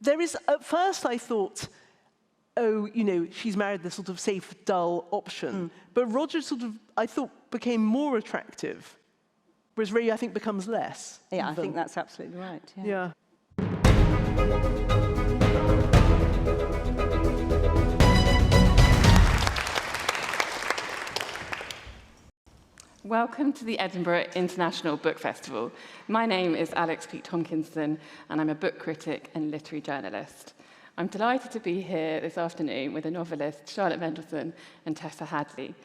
there is, at first I thought, oh, you know, she's married the sort of safe, dull option. But Roger sort of, I thought, became more attractive, whereas Ray, I think, becomes less. Yeah, I think that's absolutely right. Yeah. Welcome to the Edinburgh International Book Festival. My name is Alex Peake-Tomkinson, and I'm a book critic and literary journalist. I'm delighted to be here this afternoon with the novelist Charlotte Mendelson and Tessa Hadley.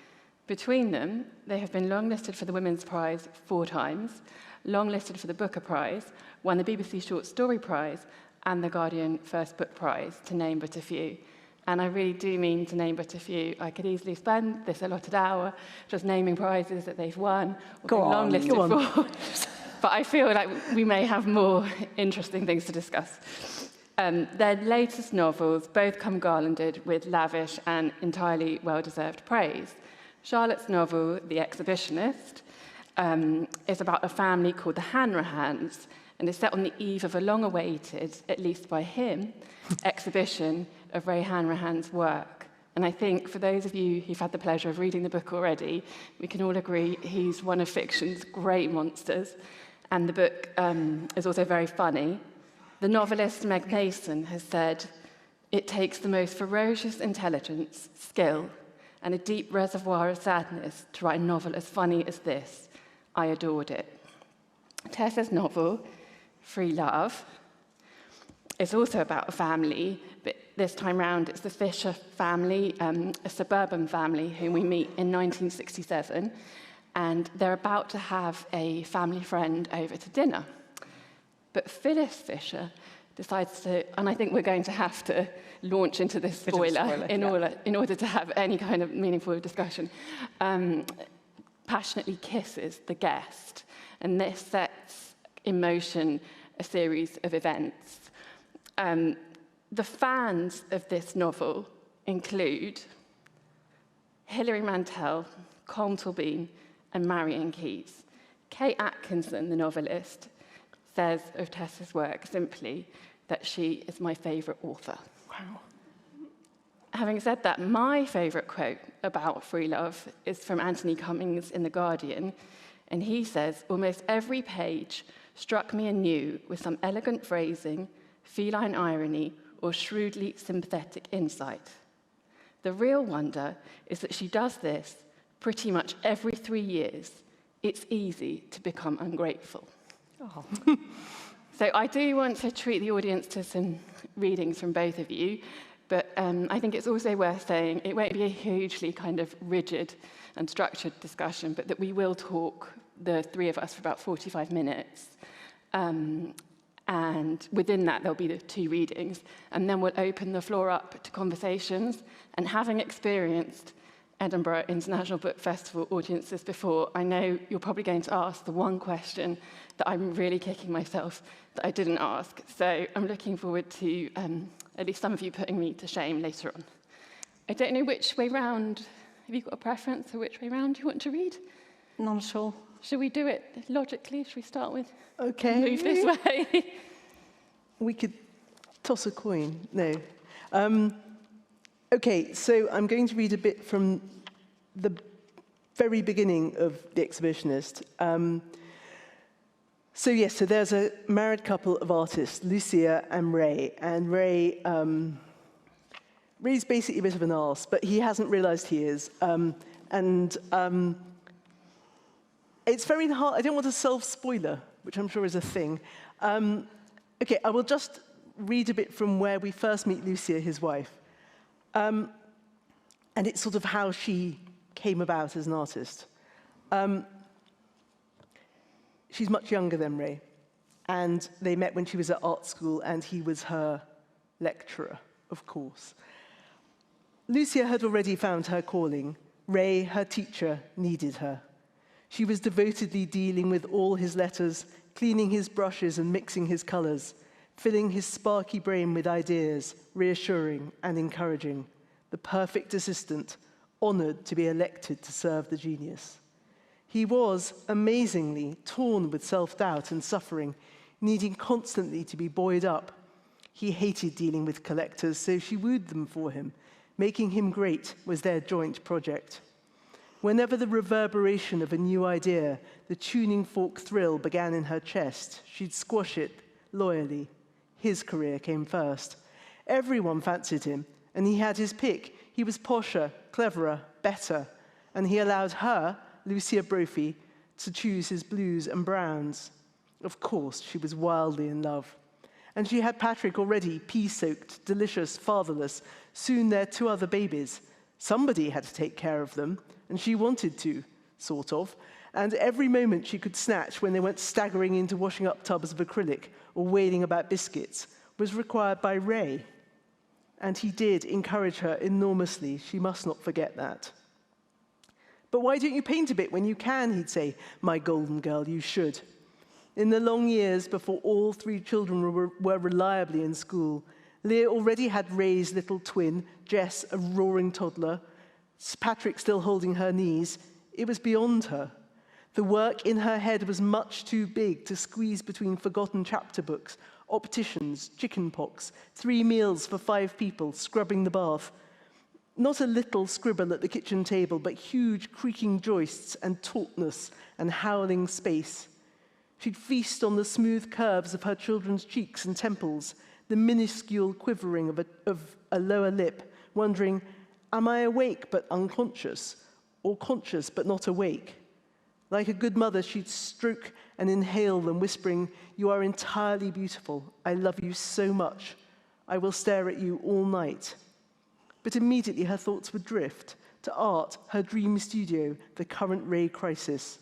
Between them, they have been longlisted for the Women's Prize 4 times, longlisted for the Booker Prize, won the BBC Short Story Prize, and the Guardian First Book Prize, to name but a few. And I really do mean to name but a few. I could easily spend this allotted hour just naming prizes that they've won or been longlisted for. But I feel like we may have more interesting things to discuss. Their latest novels both come garlanded with lavish and entirely well-deserved praise. Charlotte's novel, The Exhibitionist, is about a family called the Hanrahans, and is set on the eve of a long-awaited, at least by him, exhibition of Ray Hanrahan's work. And I think for those of you who've had the pleasure of reading the book already, we can all agree he's one of fiction's great monsters. And the book is also very funny. The novelist Meg Mason has said, "It takes the most ferocious intelligence, skill, and a deep reservoir of sadness to write a novel as funny as this. I adored it." Tessa's novel, Free Love, is also about a family, but this time round it's the Fisher family, a suburban family whom we meet in 1967, and they're about to have a family friend over to dinner. But Phyllis Fisher decides to, and I think we're going to have to launch into this spoiler in order to have any kind of meaningful discussion, passionately kisses the guest, and this sets in motion a series of events. The fans of this novel include Hilary Mantel, Colm Tóibín, and Marion Keyes. Kate Atkinson, the novelist, says of Tessa's work simply that she is my favourite author. Wow. Having said that, my favourite quote about Free Love is from Anthony Cummings in The Guardian, and he says, "Almost every page struck me anew with some elegant phrasing, feline irony, or shrewdly sympathetic insight. The real wonder is that she does this pretty much every 3 years. It's easy to become ungrateful." Oh. So I do want to treat the audience to some readings from both of you, but I think it's also worth saying it won't be a hugely kind of rigid and structured discussion, but that we will talk, the 3 of us, for about 45 minutes. And within that, there'll be the 2 readings, and then we'll open the floor up to conversations. And having experienced Edinburgh International Book Festival audiences before, I know you're probably going to ask the one question that I'm really kicking myself that I didn't ask. So I'm looking forward to at least some of you putting me to shame later on. I don't know which way round. Have you got a preference for which way round you want to read? Not at all. Should we do it logically? Should we start with Move move this way? We could toss a coin. No. Okay, so I'm going to read a bit from the very beginning of The Exhibitionist. So there's a married couple of artists, Lucia and Ray. And Ray's basically a bit of an arse, but he hasn't realized he is. It's very hard. I don't want a self-spoiler, which I'm sure is a thing. Okay, I will just read a bit from where we first meet Lucia, his wife. And it's sort of how she came about as an artist. She's much younger than Ray, and they met when she was at art school, and he was her lecturer, of course. Lucia had already found her calling. Ray, her teacher, needed her. She was devotedly dealing with all his letters, cleaning his brushes and mixing his colors, filling his sparky brain with ideas, reassuring and encouraging. The perfect assistant, honored to be elected to serve the genius. He was, amazingly, torn with self-doubt and suffering, needing constantly to be buoyed up. He hated dealing with collectors, so she wooed them for him. Making him great was their joint project. Whenever the reverberation of a new idea, the tuning fork thrill began in her chest, she'd squash it loyally. His career came first. Everyone fancied him, and he had his pick. He was posher, cleverer, better, and he allowed her, Lucia Brophy, to choose his blues and browns. Of course, she was wildly in love. And she had Patrick already, pea-soaked, delicious, fatherless, soon their 2 other babies. Somebody had to take care of them, and she wanted to, sort of. And every moment she could snatch when they went staggering into washing up tubs of acrylic or wailing about biscuits was required by Ray. And he did encourage her enormously. She must not forget that. But why don't you paint a bit when you can, he'd say. My golden girl, you should. In the long years before all 3 children were reliably in school, Leah already had Ray's little twin, Jess, a roaring toddler, Patrick still holding her knees. It was beyond her. The work in her head was much too big to squeeze between forgotten chapter books, opticians, chicken pox, 3 meals for 5 people, scrubbing the bath. Not a little scribble at the kitchen table, but huge creaking joists and tautness and howling space. She'd feast on the smooth curves of her children's cheeks and temples, the minuscule quivering of a lower lip, wondering, am I awake but unconscious, or conscious but not awake? Like a good mother, she'd stroke and inhale them, whispering, you are entirely beautiful. I love you so much. I will stare at you all night. But immediately her thoughts would drift to art, her dream studio, the current Ray crisis.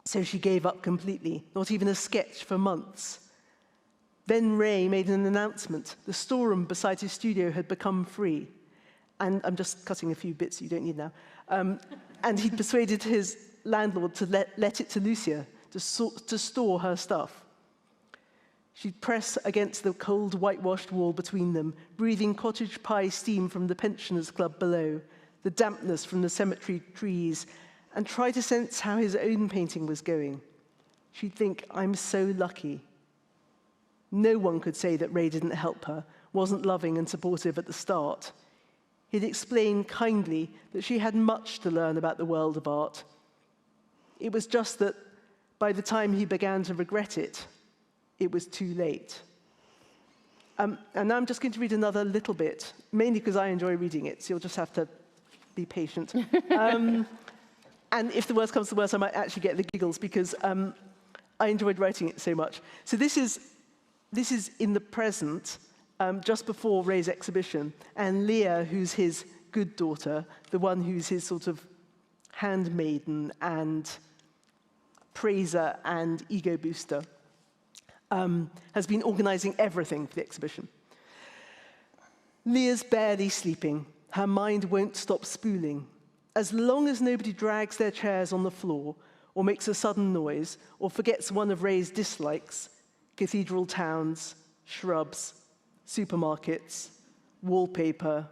So she gave up completely, not even a sketch for months. Then Ray made an announcement. The storeroom beside his studio had become free. And I'm just cutting a few bits you don't need now. And he'd persuaded his landlord to let it to Lucia to store her stuff. She'd press against the cold, whitewashed wall between them, breathing cottage pie steam from the pensioners' club below, the dampness from the cemetery trees, and try to sense how his own painting was going. She'd think, I'm so lucky. No one could say that Ray didn't help her, wasn't loving and supportive at the start. He'd explained kindly that she had much to learn about the world of art. It was just that by the time he began to regret it, it was too late. And now I'm just going to read another little bit, mainly because I enjoy reading it, so you'll just have to be patient. And if the worst comes to the worst, I might actually get the giggles, because I enjoyed writing it so much. So this is in the present, just before Ray's exhibition, and Leah, who's his good daughter, the one who's his sort of handmaiden and praiser and ego booster, has been organizing everything for the exhibition. Leah's barely sleeping. Her mind won't stop spooling. As long as nobody drags their chairs on the floor, or makes a sudden noise, or forgets one of Ray's dislikes, cathedral towns, shrubs, supermarkets, wallpaper,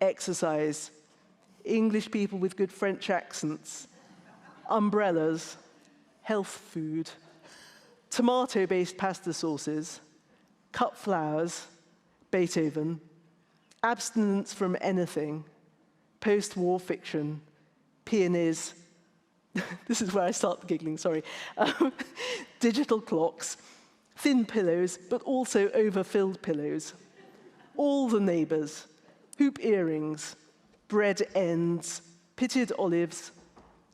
exercise, English people with good French accents, umbrellas, health food, tomato-based pasta sauces, cut flowers, Beethoven, abstinence from anything, post-war fiction, peonies, this is where I start giggling, sorry, digital clocks, thin pillows, but also overfilled pillows, all the neighbors, hoop earrings, bread ends, pitted olives,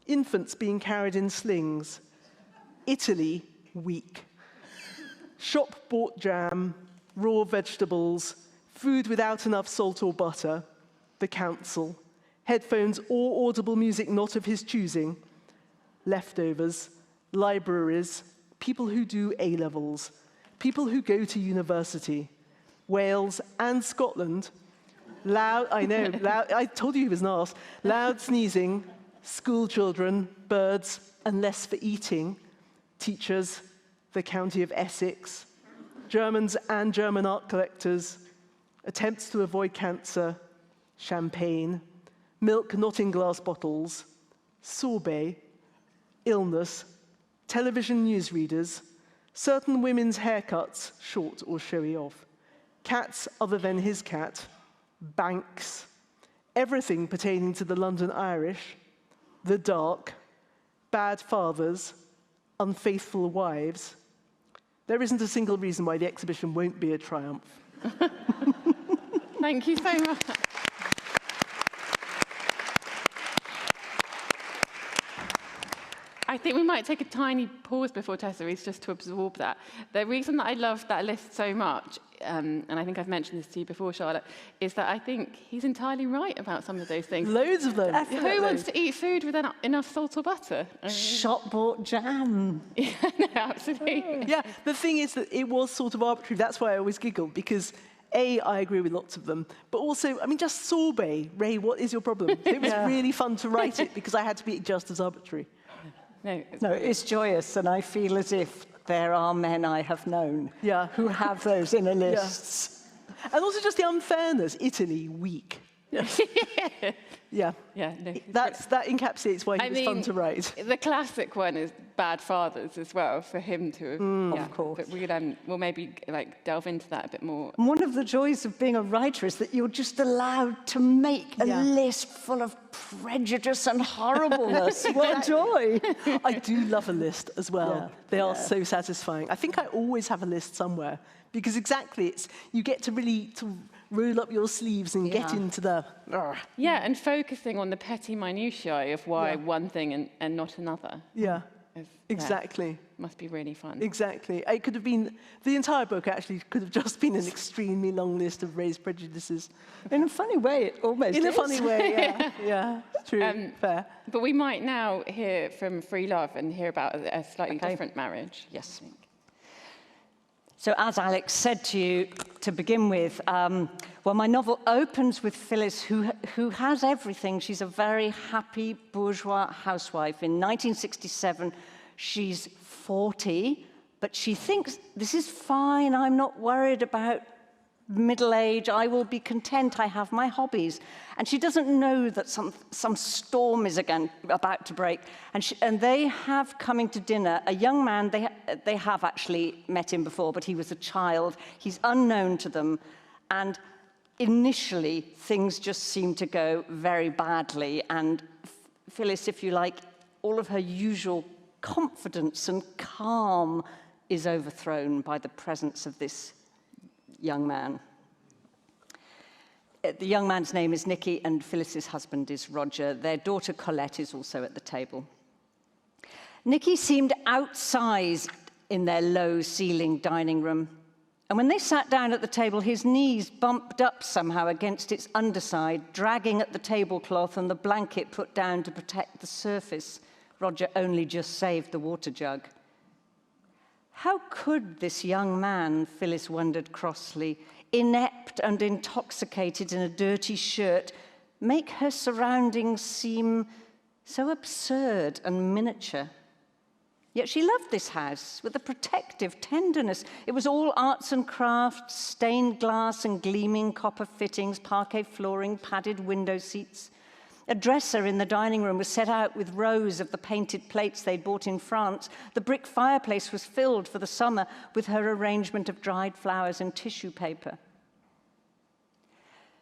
infants being carried in slings, Italy, weak, shop-bought jam, raw vegetables, food without enough salt or butter, the council, headphones or audible music not of his choosing, leftovers, libraries, people who do A-levels, people who go to university, Wales and Scotland, loud, I know, loud, I told you he was an arse, loud sneezing, school children, birds, and less for eating, teachers, the county of Essex, Germans and German art collectors, attempts to avoid cancer, champagne, milk not in glass bottles, sorbet, illness, television newsreaders, certain women's haircuts, short or showy off, cats other than his cat, banks, everything pertaining to the London Irish, the dark, bad fathers, unfaithful wives. There isn't a single reason why the exhibition won't be a triumph. Thank you so much. I think we might take a tiny pause before Tessa reads just to absorb that. The reason that I love that list so much, and I think I've mentioned this to you before, Charlotte, is that I think he's entirely right about some of those things. Loads of them. Definitely. Who wants to eat food with enough salt or butter? Shop-bought jam. Yeah, no, absolutely. Yeah, the thing is that it was sort of arbitrary. That's why I always giggle, because A, I agree with lots of them, but also, I mean, just sorbet. Ray, what is your problem? It was really fun to write it because I had to be just as arbitrary. No, it's joyous, and I feel as if there are men I have known who have those inner lists. Yeah. And also just the unfairness. Italy, weak. Yeah. Yeah, no, That encapsulates why he was fun to write. The classic one is bad fathers as well, for him to Of course. But we'll maybe delve into that a bit more. And one of the joys of being a writer is that you're just allowed to make a list full of prejudice and horribleness. What a joy. I do love a list as well. Yeah. They are so satisfying. I think I always have a list somewhere because exactly, you get to really roll up your sleeves and get into the... Yeah, and focusing on the petty minutiae of why one thing and not another. Yeah, exactly. Must be really fun. Exactly. It could have been, the entire book actually could have just been an extremely long list of Ray's prejudices. In a funny way, it almost is. In a funny way, yeah. Yeah, true, fair. But we might now hear from Free Love and hear about a slightly different marriage. Yes. So as Alex said to you to begin with, well, my novel opens with Phyllis, who has everything. She's a very happy bourgeois housewife. In 1967, she's 40, but she thinks, this is fine, I'm not worried about middle age, I will be content, I have my hobbies. And she doesn't know that some storm is again about to break. And they have coming to dinner a young man, they have actually met him before, but he was a child. He's unknown to them. And initially, things just seem to go very badly. And Phyllis, if you like, all of her usual confidence and calm is overthrown by the presence of this young man. The young man's name is Nicky, and Phyllis's husband is Roger. Their daughter Colette is also at the table. Nicky seemed outsized in their low-ceilinged dining room, and when they sat down at the table, his knees bumped up somehow against its underside, dragging at the tablecloth and the blanket put down to protect the surface. Roger only just saved the water jug. How could this young man, Phyllis wondered crossly, inept and intoxicated in a dirty shirt, make her surroundings seem so absurd and miniature? Yet she loved this house with a protective tenderness. It was all arts and crafts, stained glass and gleaming copper fittings, parquet flooring, padded window seats. A dresser in the dining room was set out with rows of the painted plates they'd bought in France. The brick fireplace was filled for the summer with her arrangement of dried flowers and tissue paper.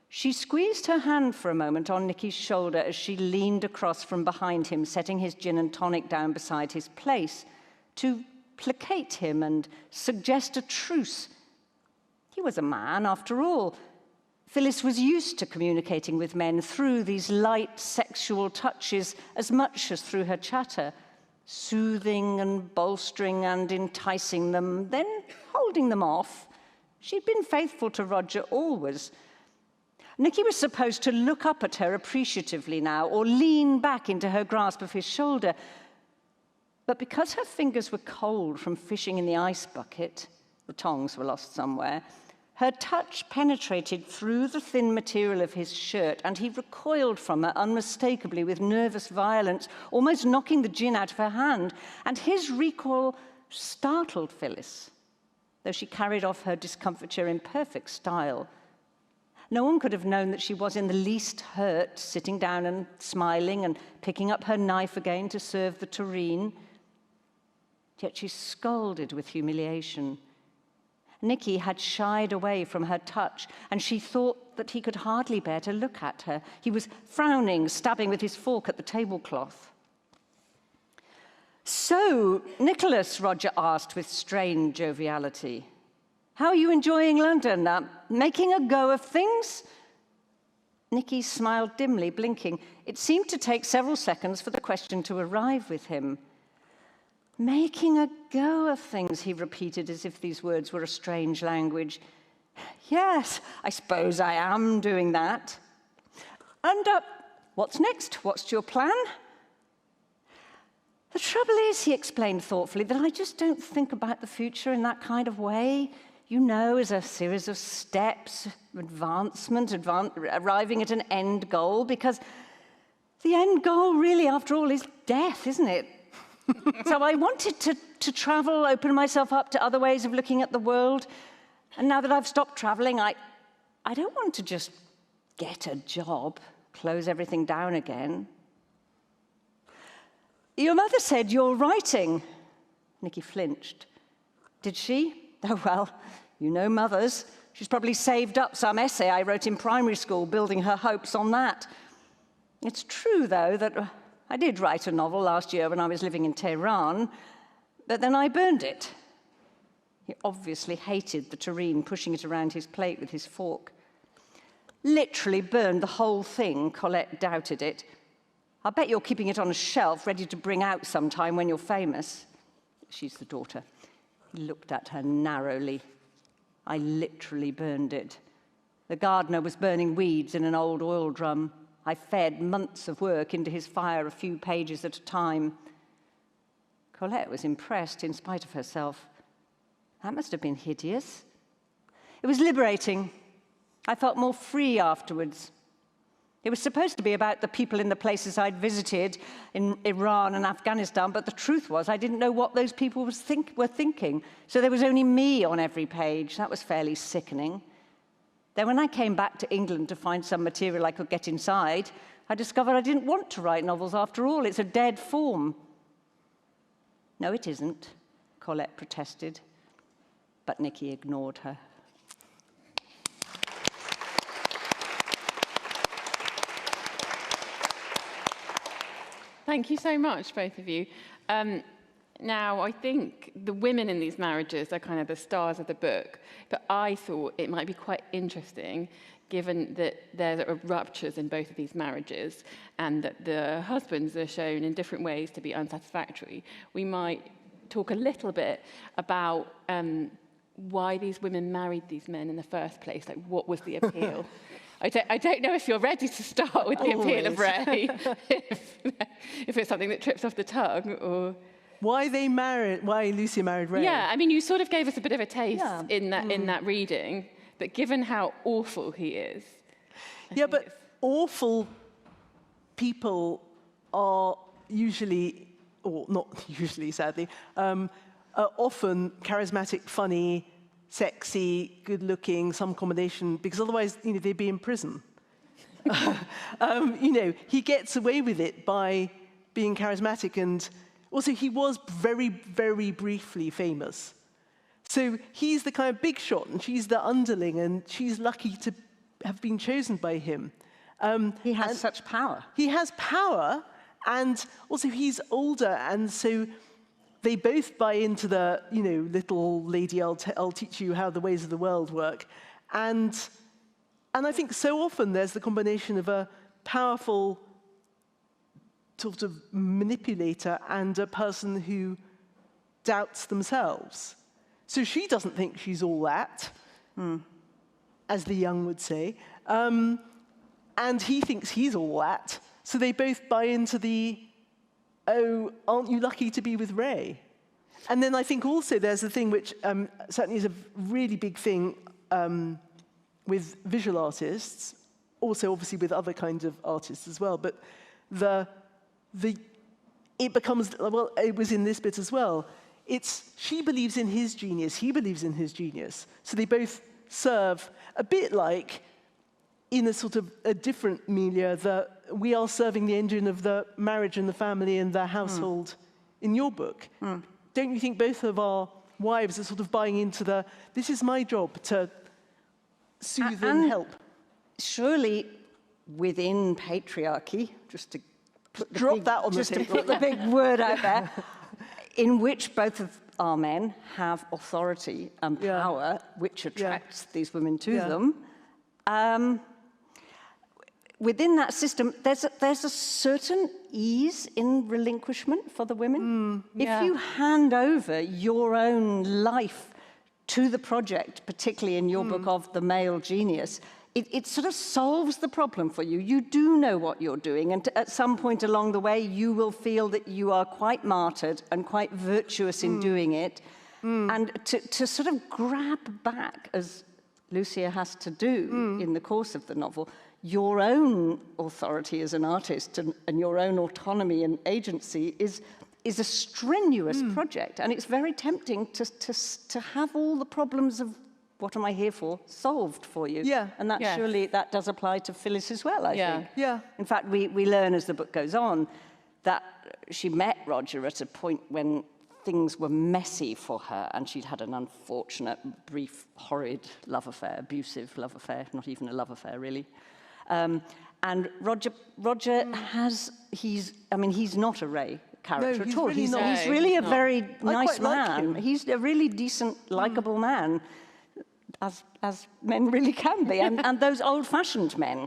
She squeezed her hand for a moment on Nicky's shoulder as she leaned across from behind him, setting his gin and tonic down beside his place, to placate him and suggest a truce. He was a man, after all. Phyllis was used to communicating with men through these light sexual touches as much as through her chatter, soothing and bolstering and enticing them, then holding them off. She'd been faithful to Roger always. Nicky was supposed to look up at her appreciatively now or lean back into her grasp of his shoulder. But because her fingers were cold from fishing in the ice bucket, the tongs were lost somewhere, her touch penetrated through the thin material of his shirt, and he recoiled from her unmistakably with nervous violence, almost knocking the gin out of her hand. And his recoil startled Phyllis, though she carried off her discomfiture in perfect style. No one could have known that she was in the least hurt, sitting down and smiling and picking up her knife again to serve the tureen. yet she scolded with humiliation. Nicky had shied away from her touch, and she thought that he could hardly bear to look at her. He was frowning, stabbing with his fork at the tablecloth. "So, Nicholas," Roger asked with strained joviality, "how are you enjoying London? Making a go of things?" Nicky smiled dimly, blinking. It seemed to take several seconds for the question to arrive with him. "Making a go of things," he repeated as if these words were a strange language. "Yes, I suppose I am doing that. And what's next? What's your plan?" "The trouble is," he explained thoughtfully, "that I just don't think about the future in that kind of way. You know, as a series of steps, arriving at an end goal, because the end goal really, after all, is death, isn't it? So I wanted to travel, open myself up to other ways of looking at the world. And now that I've stopped traveling, I don't want to just get a job, close everything down again." "Your mother said you're writing." Nicky flinched. "Did she? Oh, well, you know mothers. She's probably saved up some essay I wrote in primary school, building her hopes on that. It's true, though, that I did write a novel last year when I was living in Tehran, but then I burned it." He obviously hated the tureen, pushing it around his plate with his fork. "Literally burned the whole thing," Colette doubted it. "I'll bet you're keeping it on a shelf, ready to bring out sometime when you're famous." She's the daughter. He looked at her narrowly. "I literally burned it. The gardener was burning weeds in an old oil drum. I fed months of work into his fire, a few pages at a time." Colette was impressed in spite of herself. "That must have been hideous." "It was liberating. I felt more free afterwards. It was supposed to be about the people in the places I'd visited in Iran and Afghanistan, but the truth was I didn't know what those people were thinking, so there was only me on every page. That was fairly sickening. Then when I came back to England to find some material I could get inside, I discovered I didn't want to write novels after all. It's a dead form." "No, it isn't," Colette protested, but Nicky ignored her. Thank you so much, both of you. Now, I think the women in these marriages are kind of the stars of the book, but I thought it might be quite interesting, given that there are ruptures in both of these marriages and that the husbands are shown in different ways to be unsatisfactory. We might talk a little bit about why these women married these men in the first place. Like, what was the appeal? I don't know if you're ready to start with the appeal of Ray, if it's something that trips off the tongue, or why Lucia married Ray. Yeah, I mean, you sort of gave us a bit of a taste in that reading, but given how awful he is. Yeah, but awful people are usually, or not usually, sadly, are often charismatic, funny, sexy, good-looking, some combination, because otherwise, they'd be in prison. He gets away with it by being charismatic, and also he was very, very briefly famous. So he's the kind of big shot, and she's the underling, and she's lucky to have been chosen by him. He has such power. He has power, and also he's older, and so they both buy into the, little lady, I'll teach you how the ways of the world work. And I think so often there's the combination of a powerful sort of manipulator and a person who doubts themselves. So she doesn't think she's all that, as the young would say. And he thinks he's all that. So they both buy into the, "Oh, aren't you lucky to be with Ray?" And then I think also there's a thing which certainly is a really big thing with visual artists, also obviously with other kinds of artists as well, but it becomes, well, it was in this bit as well, she believes in his genius, he believes in his genius. So they both serve a bit like, in a sort of a different milieu, we are serving the engine of the marriage and the family and the household in your book. don't you think both of our wives are sort of buying into this is my job to soothe and help? Surely within patriarchy, just to put the big word out there, in which both of our men have authority and power, which attracts these women to them. Within that system, there's a certain ease in relinquishment for the women. If you hand over your own life to the project, particularly in your book of the male genius, it sort of solves the problem for you. You do know what you're doing, and at some point along the way, you will feel that you are quite martyred and quite virtuous in doing it. And to sort of grab back, as Lucia has to do in the course of the novel, your own authority as an artist and your own autonomy and agency is a strenuous project. And it's very tempting to have all the problems of what am I here for solved for you. Yeah. And that surely that does apply to Phyllis as well, I think. Yeah. In fact, we learn as the book goes on that she met Roger at a point when things were messy for her, and she'd had an unfortunate, brief, horrid love affair, abusive love affair, not even a love affair, really. And Roger he's not a Ray character at all. Really he's really a very nice man. Like he's a really decent, likable man, as men really can be. And those old-fashioned men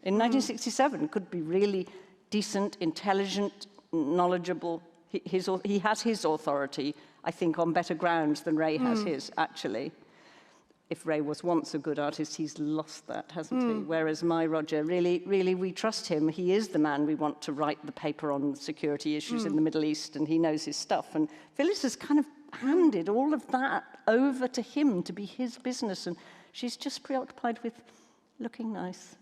in 1967 could be really decent, intelligent, knowledgeable. He has his authority, I think, on better grounds than Ray has his, actually. If Ray was once a good artist, he's lost that, hasn't he? Whereas my Roger, really, we trust him. He is the man we want to write the paper on security issues in the Middle East, and he knows his stuff. And Phyllis has kind of handed all of that over to him to be his business, and she's just preoccupied with looking nice.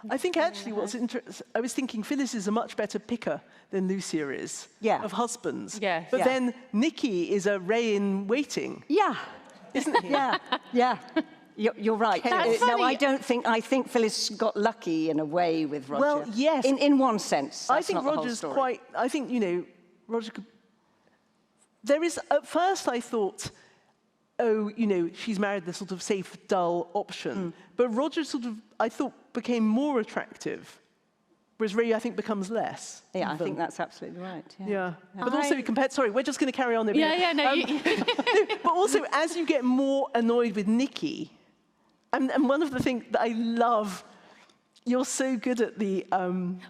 I think actually what's interesting, I was thinking Phyllis is a much better picker than Lucia is of husbands. Yeah. But then Nikki is a Ray in waiting. Yeah. Isn't he? Yeah. You're right. That's No, funny. I think Phyllis got lucky in a way with Roger. Well, yes. In one sense. That's I think not the whole Roger's story. quite, I think, Roger could, there is, at first I thought, she's married the sort of safe, dull option. But Roger sort of, I thought, became more attractive. Whereas Ray, I think, becomes less. Yeah, I think that's absolutely right. Yeah. But also compared, sorry, we're just going to carry on. No. But also, as you get more annoyed with Nikki, and one of the things that I love, you're so good at the...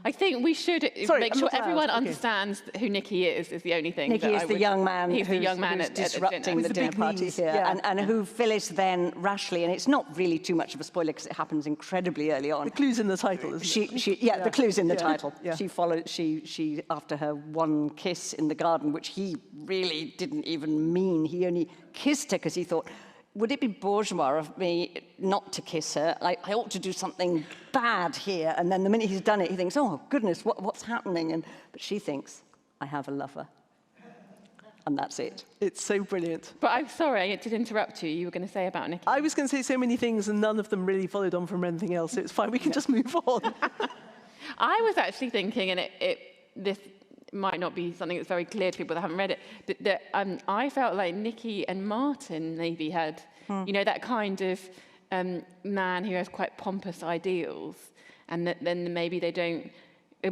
I think we should make sure everyone understands who Nikki is the only thing. Nikki is the young man who's the young man who's at disrupting the dinner big party knees. here, Yeah. and who Phyllis then rashly, and it's not really too much of a spoiler because it happens incredibly early on. The clue's in the title, isn't it? The clue's in the title. Yeah. She after her one kiss in the garden, which he really didn't even mean. He only kissed her because he thought, would it be bourgeois of me not to kiss her? I ought to do something bad here. And then the minute he's done it, he thinks, oh, goodness, what's happening? But she thinks, I have a lover. And that's it. It's so brilliant. But I'm sorry, I did interrupt you. You were going to say about Nikki. I was going to say so many things, and none of them really followed on from anything else, so it's fine. We can just move on. I was actually thinking, and this might not be something that's very clear to people that haven't read it, that I felt like Nikki and Martin maybe had, that kind of man who has quite pompous ideals, and that then maybe they don't.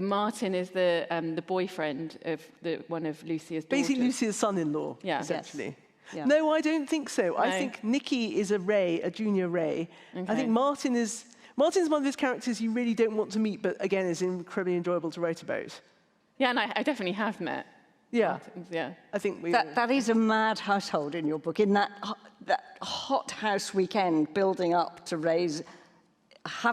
Martin is the boyfriend of one of Lucia's daughters. Basically, Lucia's son-in-law, essentially. Yes. Yeah. No, I don't think so. No. I think Nikki is a Ray, a junior Ray. Okay. I think Martin's one of those characters you really don't want to meet, but again, is incredibly enjoyable to write about. Yeah, and I definitely have met. Yeah. Yeah. I think that is a mad household in your book. In that hot house weekend building up to raise,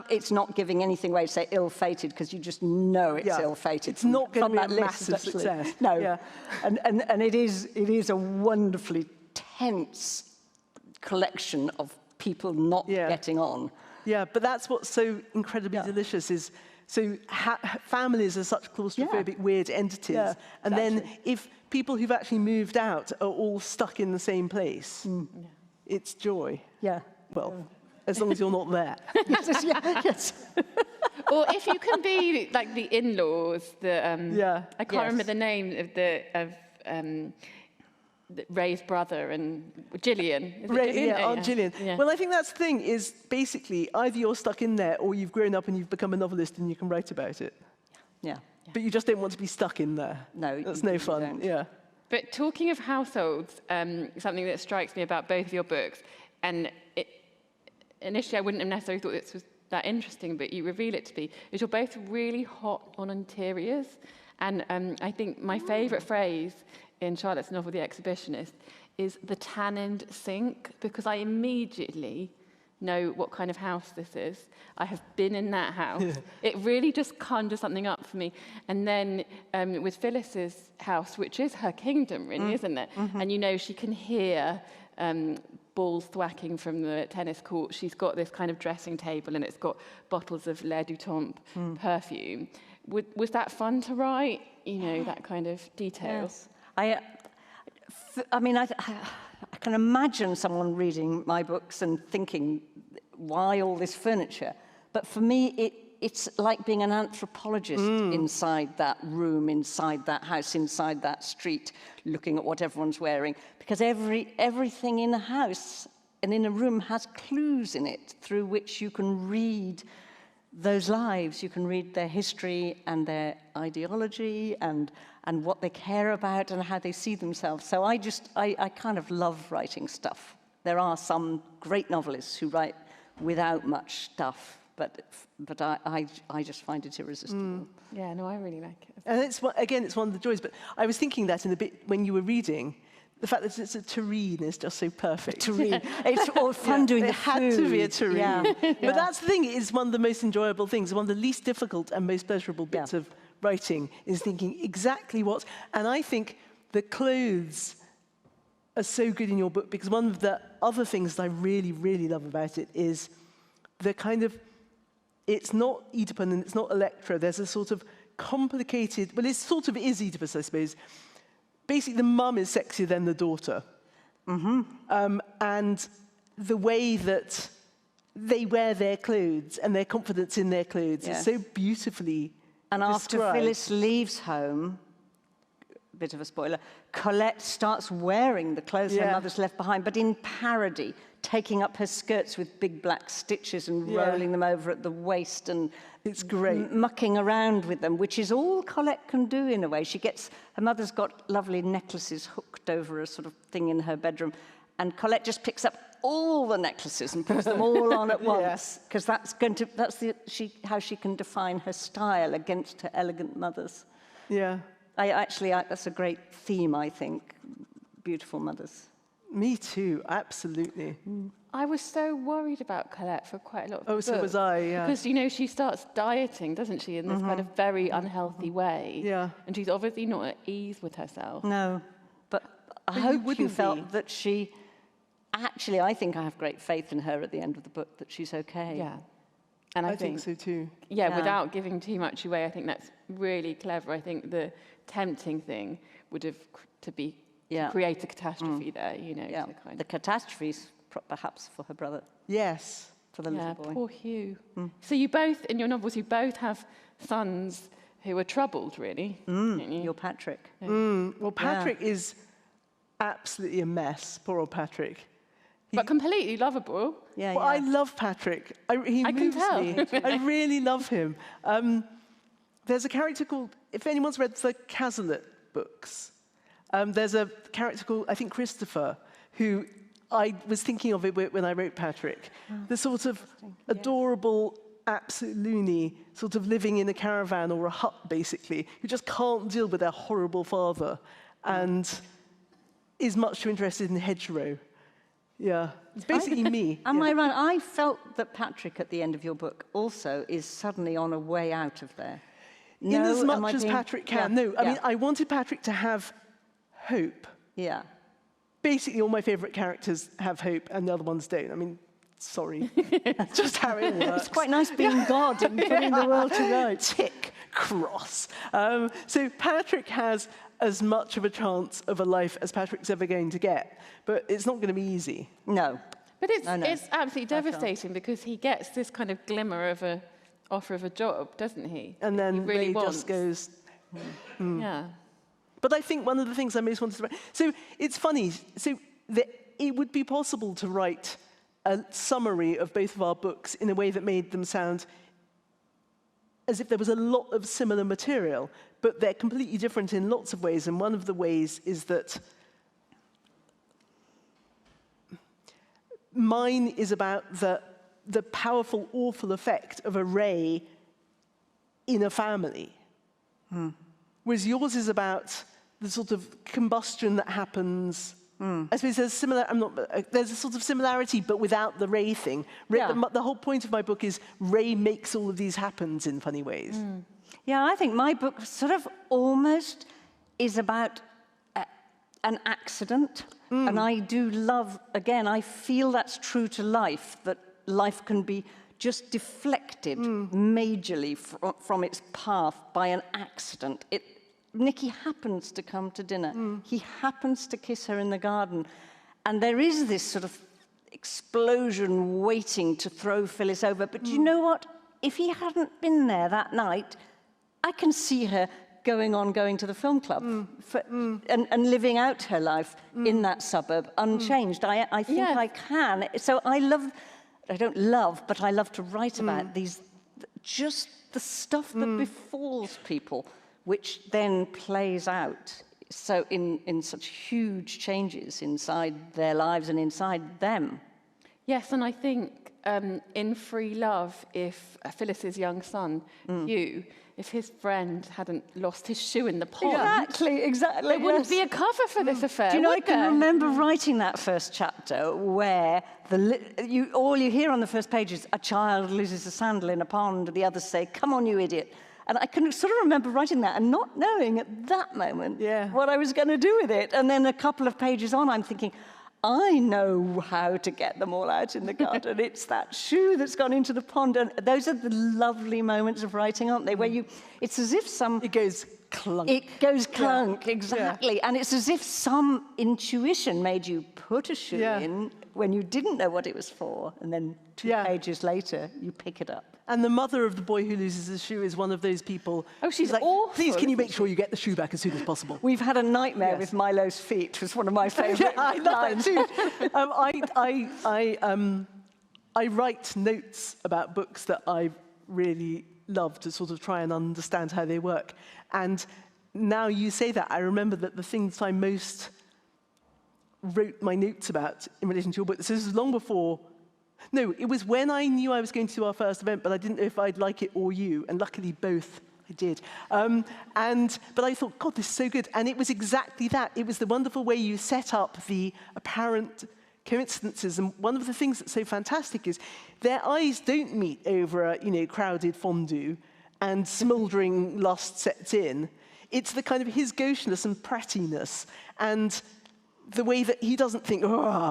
it's not giving anything away to say ill-fated because you just know it's ill-fated. It's not going to be a massive success. No. Yeah. And it is a wonderfully tense collection of people not getting on. Yeah, but that's what's so incredibly delicious is. So families are such claustrophobic, weird entities. And then if people who've actually moved out are all stuck in the same place, it's joy. Yeah. Well, as long as you're not there. Yes. Or if you can be like the in-laws, I can't remember the name of Ray's brother and Gillian. Is it Ray, Gillian? yeah, Aunt Gillian. Yeah. Well, I think that's the thing, is basically either you're stuck in there or you've grown up and you've become a novelist and you can write about it. Yeah. But you just don't want to be stuck in there. No, That's you no fun, don't. yeah. But talking of households, something that strikes me about both of your books, and initially I wouldn't have necessarily thought this was that interesting, but you reveal it to be, is you're both really hot on interiors. And I think my favourite phrase in Charlotte's novel, The Exhibitionist, is the tannened sink, because I immediately know what kind of house this is. I have been in that house. Yeah. It really just conjures something up for me. And then with Phyllis's house, which is her kingdom, really, isn't it? Mm-hmm. And you know, she can hear balls thwacking from the tennis court. She's got this kind of dressing table and it's got bottles of Le du Temps perfume. Was that fun to write? You know, that kind of details? Yes. I mean, I can imagine someone reading my books and thinking, why all this furniture? But for me, it's like being an anthropologist inside that room, inside that house, inside that street, looking at what everyone's wearing. Because everything in a house and in a room has clues in it through which you can read those lives. You can read their history and their ideology and what they care about and how they see themselves. So I kind of love writing stuff. There are some great novelists who write without much stuff, but I just find it irresistible. Yeah, no, I really like it. And it's one of the joys. But I was thinking that in a bit when you were reading, the fact that it's a terrine is just so perfect. Terrine. It's all fun doing the food. It had to be a terrine. Yeah. But that's the thing, it's one of the most enjoyable things, one of the least difficult and most pleasurable bits of writing is thinking exactly what. And I think the clothes are so good in your book because one of the other things that I really, really love about it is the kind of, it's not Oedipus and it's not Electra. There's a sort of complicated, well, it sort of is Oedipus, I suppose. Basically, the mum is sexier than the daughter. And the way that they wear their clothes and their confidence in their clothes is so beautifully And after described. Phyllis leaves home, bit of a spoiler, Colette starts wearing the clothes her mother's left behind, but in parody, taking up her skirts with big black stitches and rolling them over at the waist and it's great. Mucking around with them, which is all Colette can do in a way. Her mother's got lovely necklaces hooked over a sort of thing in her bedroom, and Colette just picks up all the necklaces and puts them all on at once, because that's how she can define her style against her elegant mothers. Yeah. That's a great theme, I think. Beautiful mothers. Me too, absolutely. I was so worried about Colette for quite a lot of the Oh, so book. was I, yeah. Because, you know, she starts dieting, doesn't she, in this kind of very unhealthy way. Yeah. And she's obviously not at ease with herself. No, but I hope you felt that she... Actually, I think I have great faith in her at the end of the book, that she's okay. Yeah. And I think so too. Yeah, without giving too much away, I think that's really clever. I think the tempting thing would have to create a catastrophe there, you know. Yeah, the catastrophes perhaps for her brother. Yes. For the little boy. Poor Hugh. So you both, in your novels, you both have sons who are troubled, really. You're Patrick. Well, Patrick is absolutely a mess, poor old Patrick. But completely lovable. Well, I love Patrick. He moves me. I really love him. There's a character called, if anyone's read the Cazalet books, there's a character called, I think, Christopher, who I was thinking of it when I wrote Patrick. The sort of adorable, absolute loony, sort of living in a caravan or a hut, basically, who just can't deal with their horrible father and is much too interested in hedgerow. Yeah, it's basically me. Am I right? I felt that Patrick, at the end of your book, also is suddenly on a way out of there. In as much as Patrick can. No, I mean, I wanted Patrick to have hope. Yeah. Basically, all my favourite characters have hope, and the other ones don't. I mean, sorry. It's just how it works. It's quite nice being God and putting the world to rights. Tick, cross. So Patrick has as much of a chance of a life as Patrick's ever going to get, but it's not going to be easy. No. But it's absolutely devastating because he gets this kind of glimmer of a offer of a job, doesn't he? And then he really Ray just goes... Yeah. But I think one of the things I most wanted to write, so it's funny, so it would be possible to write a summary of both of our books in a way that made them sound as if there was a lot of similar material, but they're completely different in lots of ways. And one of the ways is that mine is about the powerful, awful effect of a ray in a family. Whereas yours is about the sort of combustion that happens. I suppose there's a sort of similarity, but without the ray thing. The whole point of my book is Ray makes all of these happen in funny ways. Yeah, I think my book sort of almost is about an accident. And I do love, again, I feel that's true to life, that life can be just deflected majorly from its path by an accident. Nicky happens to come to dinner. He happens to kiss her in the garden. And there is this sort of explosion waiting to throw Phyllis over. But you know what? If he hadn't been there that night, I can see her going to the film club and living out her life in that suburb unchanged. I think I can. So I don't love, but I love to write about these, just the stuff that befalls people, which then plays out so in such huge changes inside their lives and inside them. Yes, and I think in Free Love, if Phyllis's young son, Hugh, if his friend hadn't lost his shoe in the pond, exactly, there wouldn't be a cover for this affair. Do you know, I can remember writing that first chapter where all you hear on the first page is a child loses a sandal in a pond, and the others say, "Come on, you idiot." And I can sort of remember writing that and not knowing at that moment what I was going to do with it. And then a couple of pages on, I'm thinking, I know how to get them all out in the garden. It's that shoe that's gone into the pond. And those are the lovely moments of writing, aren't they? Where it's as if It goes clunk. It goes clunk, exactly. And it's as if some intuition made you put a shoe in when you didn't know what it was for. And then two pages later, you pick it up. And the mother of the boy who loses his shoe is one of those people. Oh, she's like, awful. Please, can you make sure you get the shoe back as soon as possible? We've had a nightmare with Milo's feet. It was one of my favourite I love that too. I write notes about books that I really love to sort of try and understand how they work. And now you say that, I remember that the things I most wrote my notes about in relation to your book, this is long before. No, it was when I knew I was going to do our first event, but I didn't know if I'd like it or you, and luckily both I did. But I thought, God, this is so good. And it was exactly that. It was the wonderful way you set up the apparent coincidences. And one of the things that's so fantastic is their eyes don't meet over a crowded fondue and smouldering lust sets in. It's the kind of his gaucheness and prettiness and the way that he doesn't think,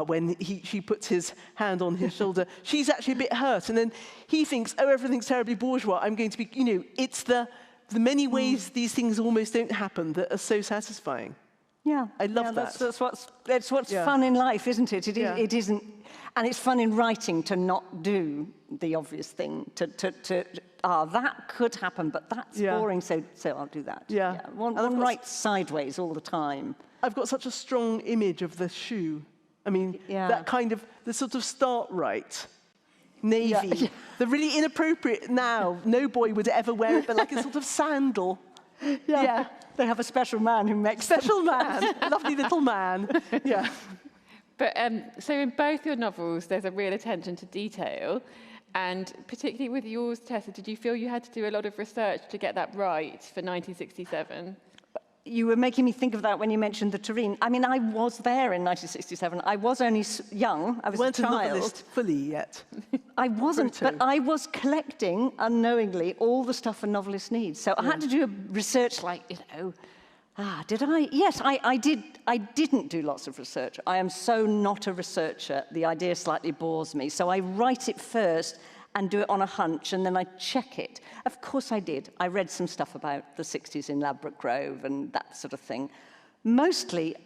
when she puts his hand on his shoulder, she's actually a bit hurt. And then he thinks, everything's terribly bourgeois. I'm going to be, it's the many ways these things almost don't happen that are so satisfying. Yeah. I love that. That's what's fun in life, isn't it? It isn't, and it's fun in writing to not do the obvious thing, that could happen, but that's boring, so I'll do that. One writes sideways all the time. I've got such a strong image of the shoe. I mean, that kind of, the sort of start right, navy, the really inappropriate now, no boy would ever wear it, but like a sort of sandal. Yeah. They have a special man who makes Special man, lovely little man, But so in both your novels, there's a real attention to detail. And particularly with yours, Tessa, did you feel you had to do a lot of research to get that right for 1967? You were making me think of that when you mentioned the Tureen. I mean, I was there in 1967. I was only young. I was a child. You weren't a novelist fully yet. I wasn't, but I was collecting, unknowingly, all the stuff a novelist needs. So I had to do a research like, did I? Yes, I did. I didn't do lots of research. I am so not a researcher. The idea slightly bores me. So I write it first and do it on a hunch, and then I check it. Of course I did. I read some stuff about the 60s in Ladbroke Grove and that sort of thing. Mostly,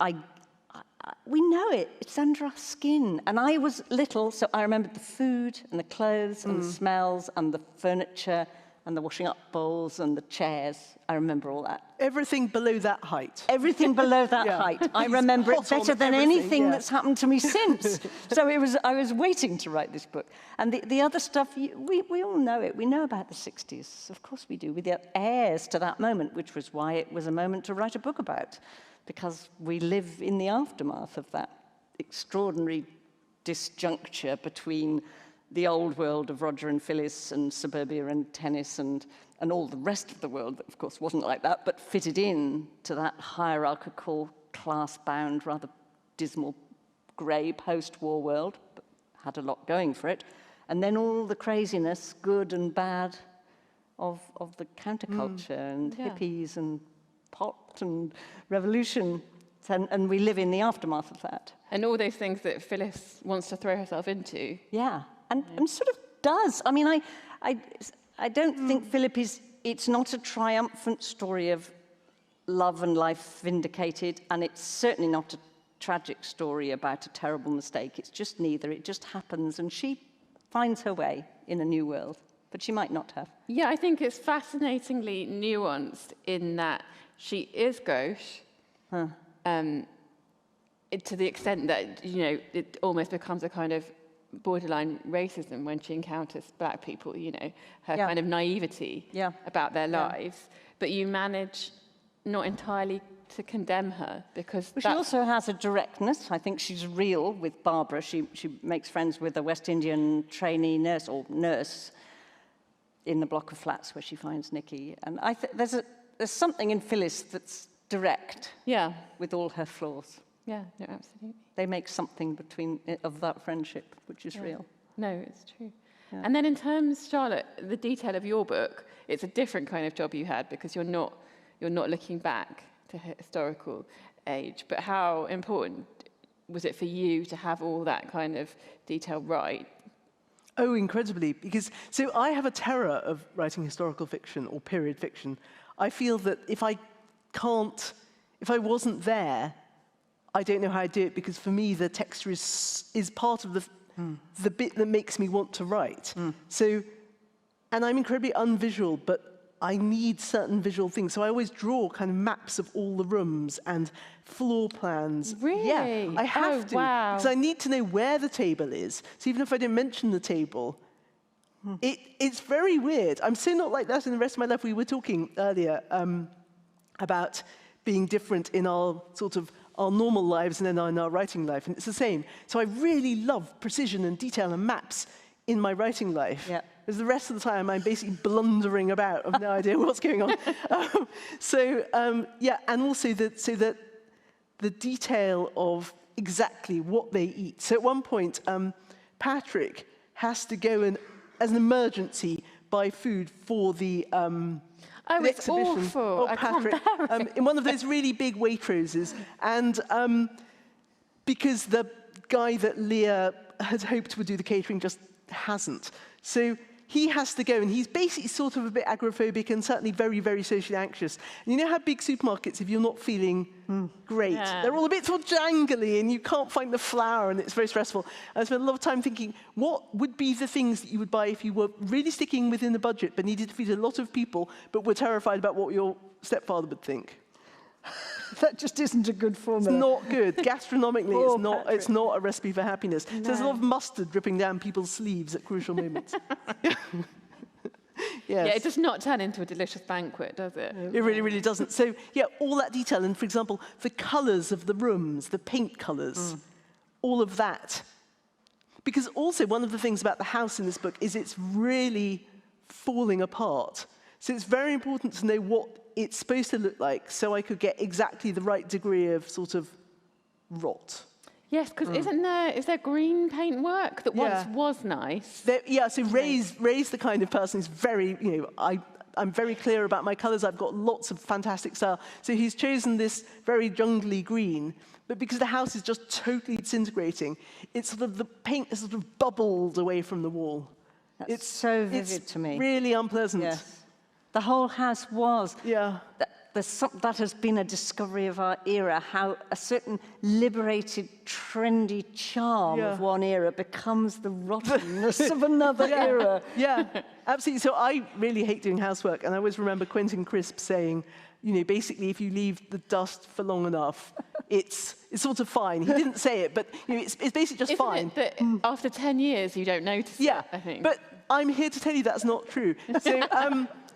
we know it. It's under our skin. And I was little, so I remembered the food and the clothes and the smells and the furniture and the washing up bowls and the chairs. I remember all that. Everything below that height. Everything below that Yeah. height. I He's remember it hot on better than everything, anything yeah. that's happened to me since. So I was waiting to write this book. And the other stuff, we all know it. We know about the 60s. Of course we do. We're the heirs to that moment, which was why it was a moment to write a book about, because we live in the aftermath of that extraordinary disjuncture between the old world of Roger and Phyllis and suburbia and tennis and all the rest of the world that, of course, wasn't like that, but fitted in to that hierarchical, class-bound, rather dismal, grey post-war world, but had a lot going for it. And then all the craziness, good and bad, of the counterculture and hippies and pot and revolution. And we live in the aftermath of that. And all those things that Phyllis wants to throw herself into. Yeah, and sort of does. I mean, I don't think Philip it's not a triumphant story of love and life vindicated, and it's certainly not a tragic story about a terrible mistake. It's just neither. It just happens, and she finds her way in a new world, but she might not have. Yeah, I think it's fascinatingly nuanced in that she is gauche, to the extent that, you know, it almost becomes a kind of borderline racism when she encounters black people, you know, her kind of naivety about their lives. But you manage not entirely to condemn her, because Well, she also has a directness. I think she's real with Barbara. She makes friends with a West Indian trainee nurse, or nurse, in the block of flats where she finds Nikki. And there's something in Phyllis that's direct, with all her flaws. Yeah, no, absolutely. They make something of that friendship, which is real. No, it's true. Yeah. And then in terms, Charlotte, the detail of your book, it's a different kind of job you had, because you're not looking back to historical age. But how important was it for you to have all that kind of detail right? Oh, incredibly. Because, so I have a terror of writing historical fiction or period fiction. I feel that if I wasn't there, I don't know how I do it, because for me the texture is part of the bit that makes me want to write. So, and I'm incredibly unvisual, but I need certain visual things. So I always draw kind of maps of all the rooms and floor plans. Really? Yeah, I have to. Wow. Because I need to know where the table is. So even if I don't mention the table, it's very weird. I'm so not like that in the rest of my life. We were talking earlier about being different in our normal lives and then in our writing life, and it's the same. So I really love precision and detail and maps in my writing life. Yeah. Whereas the rest of the time I'm basically blundering about. I've no idea what's going on. And also that the detail of exactly what they eat. So at one point, Patrick has to go and, as an emergency, buy food for the it's exhibition. awful. I Patrick, can't bear it. in one of those really big Waitroses, and because the guy that Leah had hoped would do the catering just hasn't. So he has to go, and he's basically sort of a bit agoraphobic and certainly very, very socially anxious. And you know how big supermarkets, if you're not feeling great, they're all a bit sort of jangly, and you can't find the flour, and it's very stressful. And I spent a lot of time thinking, what would be the things that you would buy if you were really sticking within the budget, but needed to feed a lot of people, but were terrified about what your stepfather would think? That just isn't a good formula. It's not good. Gastronomically, it's not a recipe for happiness. No. So there's a lot of mustard dripping down people's sleeves at crucial moments. Yes. Yeah, it does not turn into a delicious banquet, does it? It really, really doesn't. So, yeah, all that detail. And, for example, the colours of the rooms, the paint colours, all of that. Because also one of the things about the house in this book is it's really falling apart. So it's very important to know what it's supposed to look like so I could get exactly the right degree of sort of rot. Yes, because is there green paint work that once was nice? So Ray's the kind of person who's very, I'm very clear about my colours. I've got lots of fantastic style. So he's chosen this very jungly green, but because the house is just totally disintegrating, it's sort of, the paint is sort of bubbled away from the wall. It's so vivid to me. Really unpleasant. Yes. The whole house was. Yeah. that has been a discovery of our era, how a certain liberated, trendy charm of one era becomes the rottenness of another era. Yeah, absolutely. So I really hate doing housework, and I always remember Quentin Crisp saying, you know, basically, if you leave the dust for long enough, it's sort of fine. He didn't say it, but you know, it's basically just fine. Isn't it that after 10 years, you don't notice it, I think? But I'm here to tell you that's not true. So,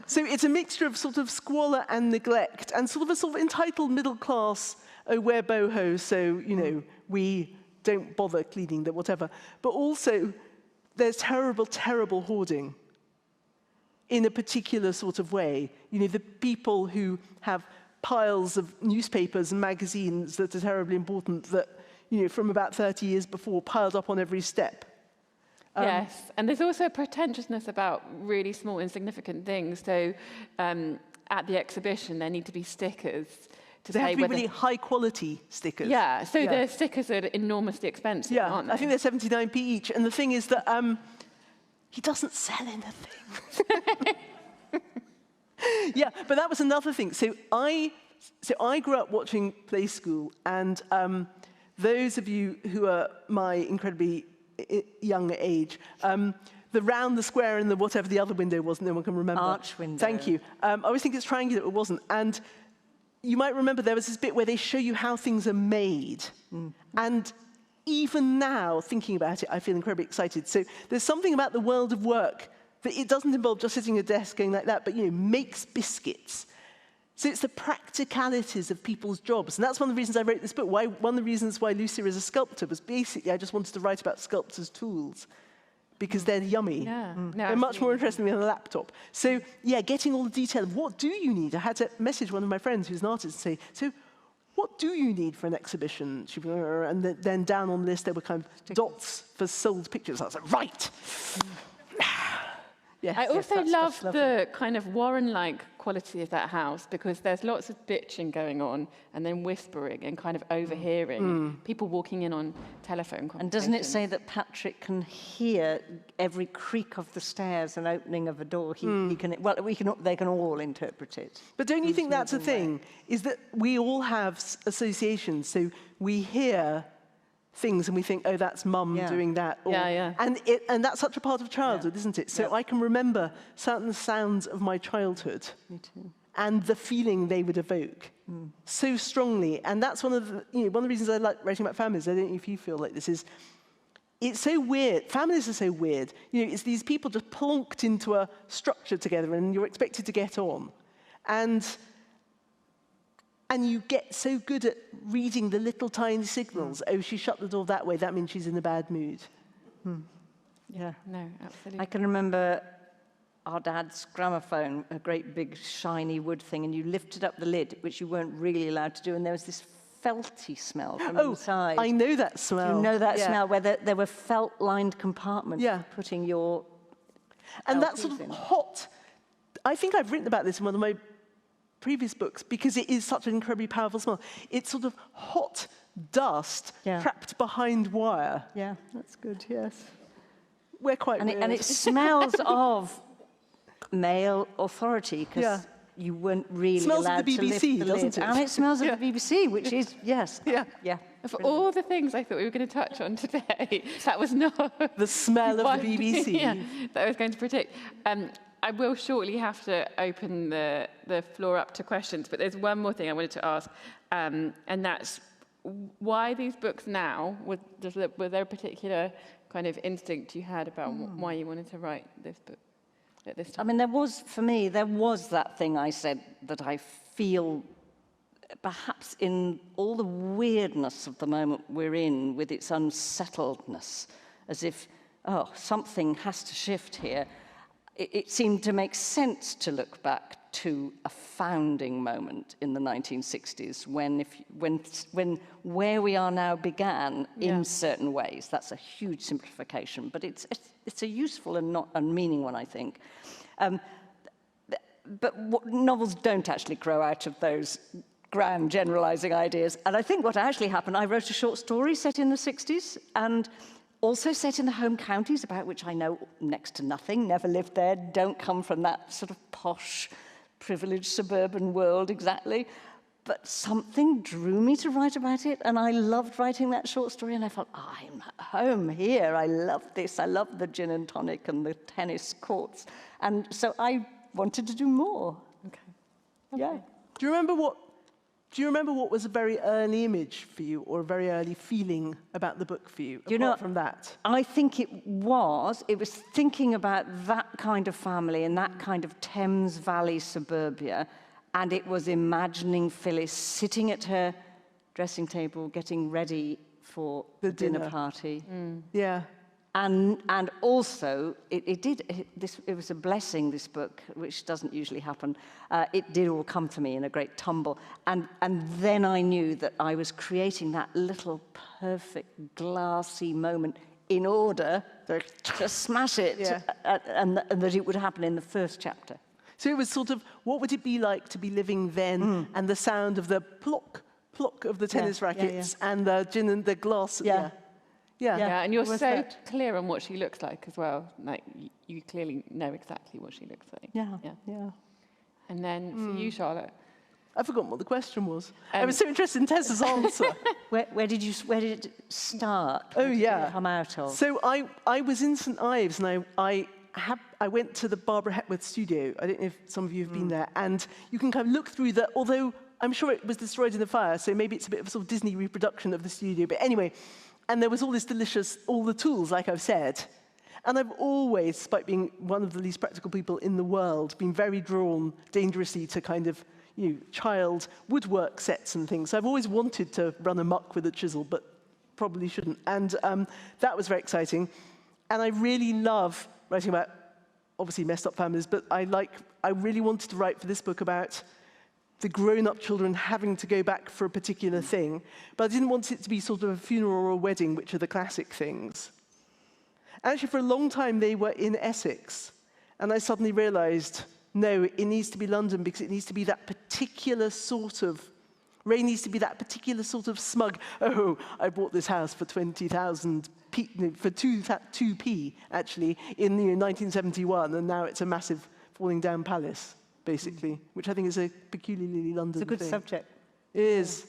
so it's a mixture of sort of squalor and neglect, and sort of entitled middle class, oh, we're boho, so, you know, we don't bother cleaning the whatever. But also, there's terrible, terrible hoarding in a particular sort of way. You know, the people who have piles of newspapers and magazines that are terribly important that, you know, from about 30 years before, piled up on every step. Yes, and there's also a pretentiousness about really small, insignificant things. So at the exhibition, there need to be stickers to They say have to be whether... really high-quality stickers. Yeah, so the stickers are enormously expensive, aren't they? I think they're 79p each. And the thing is that he doesn't sell anything. Yeah, but that was another thing. So I grew up watching Play School, and those of you who are my incredibly young age, the round, the square, and the whatever the other window was, no one can remember. Arch window. Thank you. I always think it's triangular, it wasn't. And you might remember there was this bit where they show you how things are made. And even now, thinking about it, I feel incredibly excited. So there's something about the world of work that it doesn't involve just sitting at a desk going like that, but, you know, makes biscuits. So it's the practicalities of people's jobs. And that's one of the reasons I wrote this book. One of the reasons why Lucia is a sculptor was basically I just wanted to write about sculptors' tools because they're yummy. Yeah. No, They're much more absolutely. interesting than a laptop. So, yeah, getting all the detail of what do you need. I had to message one of my friends who's an artist and say, so what do you need for an exhibition? And then down on the list there were kind of dots for sold pictures. I was like, right. Yes, I also love that's the kind of Warren-like quality of that house because there's lots of bitching going on and then whispering and kind of overhearing people walking in on telephone conversations. And doesn't it say that Patrick can hear every creak of the stairs and opening of a door? He can. Well, they can all interpret it. But don't you think that's the thing? Is that we all have associations. So we hear things and we think, oh, that's mum doing that. Or, and that's such a part of childhood, isn't it? So I can remember certain sounds of my childhood. Me too. And the feeling they would evoke so strongly. And that's one of the reasons I like writing about families. I don't know if you feel like this is, it's so weird. Families are so weird. You know, it's these people just plonked into a structure together and you're expected to get on. And you get so good at reading the little tiny signals. Oh, she shut the door that way. That means she's in a bad mood. Yeah. No, absolutely. I can remember our dad's gramophone, a great big shiny wood thing, and you lifted up the lid, which you weren't really allowed to do, and there was this felty smell from inside. I know that smell. You know that smell, where there were felt-lined compartments for putting your And that LPs sort of in. hot, I think I've written about this in one of my previous books because it is such an incredibly powerful smell. It's sort of hot dust trapped behind wire. Yeah, that's good, yes. We're quite and it smells of male authority because you weren't really smells allowed of the BBC, to lift the doesn't lid. it? And it smells of the BBC, which is, yeah. Of all the things I thought we were going to touch on today, that was not the smell of the BBC. That I was going to predict. I will shortly have to open the floor up to questions, but there's one more thing I wanted to ask, and that's why these books now? Was there a particular kind of instinct you had about why you wanted to write this book at this time? I mean, there was that thing I said that I feel perhaps in all the weirdness of the moment we're in with its unsettledness, as if, something has to shift here. It seemed to make sense to look back to a founding moment in the 1960s when where we are now began in certain ways. That's a huge simplification, but it's a useful and not unmeaning one, I think. But novels don't actually grow out of those grand generalizing ideas. And I think what actually happened, I wrote a short story set in the 60s and also set in the home counties, about which I know next to nothing, never lived there, don't come from that sort of posh privileged suburban world exactly, but something drew me to write about it, and I loved writing that short story, and I thought, I'm at home here. I love this. I love the gin and tonic and the tennis courts. And so I wanted to do more. Okay. Yeah. Do you remember what was a very early image for you, or a very early feeling about the book for you, apart from that? I think it was thinking about that kind of family and that kind of Thames Valley suburbia, and it was imagining Phyllis sitting at her dressing table, getting ready for the dinner party. Yeah. And also, it was a blessing, this book, which doesn't usually happen. It did all come to me in a great tumble. And then I knew that I was creating that little perfect glassy moment in order to smash it, and that it would happen in the first chapter. So it was sort of, what would it be like to be living then, and the sound of the plock, plock of the tennis rackets, and the gin and the glass. Yeah, and you're so clear on what she looks like as well. Like, you clearly know exactly what she looks like. Yeah. And then for you, Charlotte? I've forgotten what the question was. I was so interested in Tessa's answer. Where did it start? Oh, Where did yeah. it come out of? So I was in St Ives, and I went to the Barbara Hepworth studio. I don't know if some of you have been there. And you can kind of look through although I'm sure it was destroyed in the fire, so maybe it's a bit of a sort of Disney reproduction of the studio. But anyway, and there was all the tools, like I've said. And I've always, despite being one of the least practical people in the world, been very drawn dangerously to kind of, child woodwork sets and things. So I've always wanted to run amok with a chisel, but probably shouldn't. And that was very exciting. And I really love writing about, obviously, messed up families, but I really wanted to write for this book about the grown-up children having to go back for a particular thing, but I didn't want it to be sort of a funeral or a wedding, which are the classic things. Actually, for a long time, they were in Essex, and I suddenly realized, no, it needs to be London, because it needs to be that particular sort of, Ray needs to be that particular sort of smug, oh, I bought this house for 20,000 for 2p, actually, in 1971, and now it's a massive falling down palace, basically, which I think is a peculiarly London thing. It's a good subject. It is.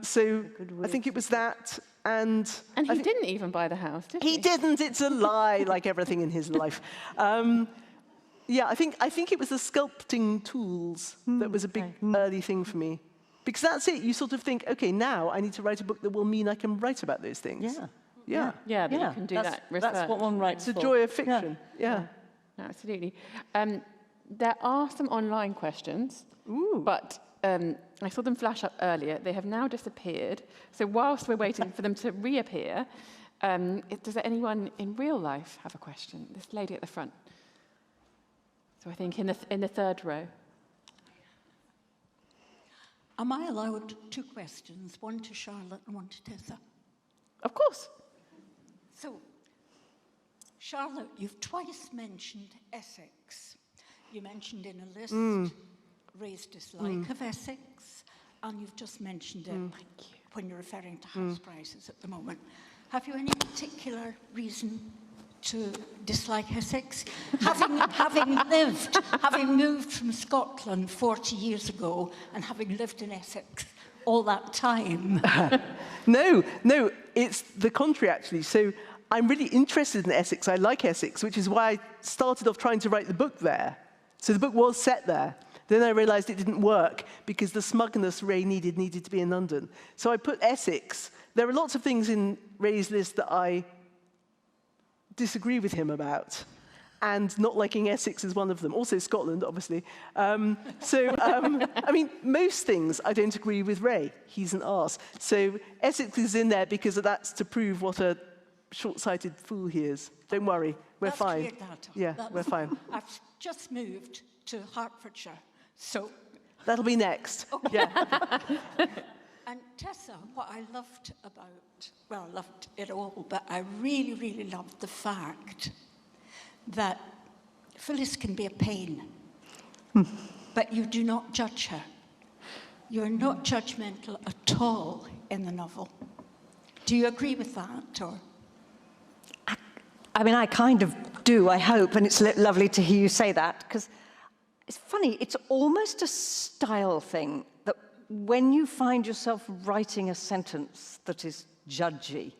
So I think it was that, and he didn't even buy the house, did he? He didn't. It's a lie, like everything in his life. Yeah, I think it was the sculpting tools that was a big early thing for me. Because that's it. You sort of think, okay, now I need to write a book that will mean I can write about those things. Yeah, that you can do that research. That's what one writes for. It's the joy of fiction. Yeah. Absolutely. There are some online questions, but I saw them flash up earlier. They have now disappeared. So whilst we're waiting for them to reappear, does anyone in real life have a question? This lady at the front. So I think in the third row. Am I allowed 2 questions, one to Charlotte and one to Tessa? Of course. So, Charlotte, you've twice mentioned Essex. You mentioned in a list Ray's dislike of Essex, and you've just mentioned it when you're referring to house prices at the moment. Have you any particular reason to dislike Essex? having moved from Scotland 40 years ago and having lived in Essex all that time. No, it's the contrary, actually. So I'm really interested in Essex. I like Essex, which is why I started off trying to write the book there. So the book was set there. Then I realized it didn't work because the smugness Ray needed to be in London. So I put Essex. There are lots of things in Ray's list that I disagree with him about, and not liking Essex is one of them. Also Scotland, obviously. I mean, most things I don't agree with Ray. He's an arse. So Essex is in there because that's to prove what a short-sighted fool he is. Don't worry, we're fine. We're fine. I've just moved to Hertfordshire, so... That'll be next. Okay. Yeah. And Tessa, what I loved about, well, I loved it all, but I really, really loved the fact that Phyllis can be a pain, but you do not judge her. You're not judgmental at all in the novel. Do you agree with that, or...? I mean, I kind of do, I hope, and it's lovely to hear you say that, because it's funny, it's almost a style thing that when you find yourself writing a sentence that is judgy,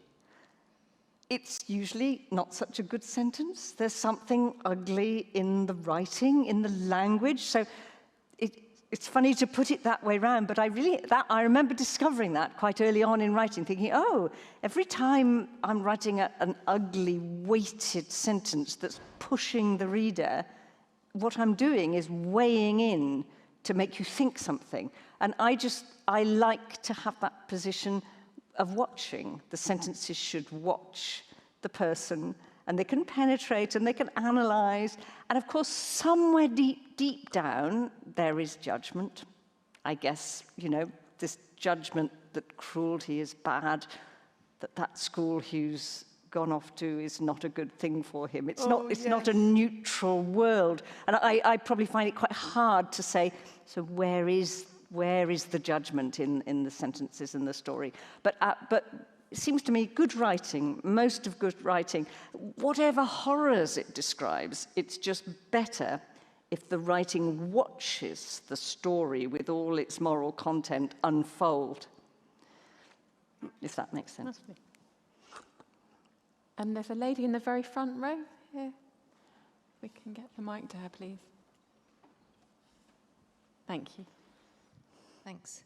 it's usually not such a good sentence. There's something ugly in the writing, in the language. So it's funny to put it that way around, but I remember discovering that quite early on in writing, thinking, oh, every time I'm writing an ugly, weighted sentence that's pushing the reader, what I'm doing is weighing in to make you think something. And I like to have that position of watching. The sentences should watch the person, and they can penetrate and they can analyze. And of course, somewhere deep down, there is judgment. I guess, this judgment that cruelty is bad, that school Hugh's gone off to is not a good thing for him. It's not a neutral world. And I probably find it quite hard to say, so where is the judgment in the sentences in the story? But it seems to me good writing, most of good writing, whatever horrors it describes, it's just better if the writing watches the story with all its moral content unfold, if that makes sense. And there's a lady in the very front row here. We can get the mic to her, please. Thank you. Thanks.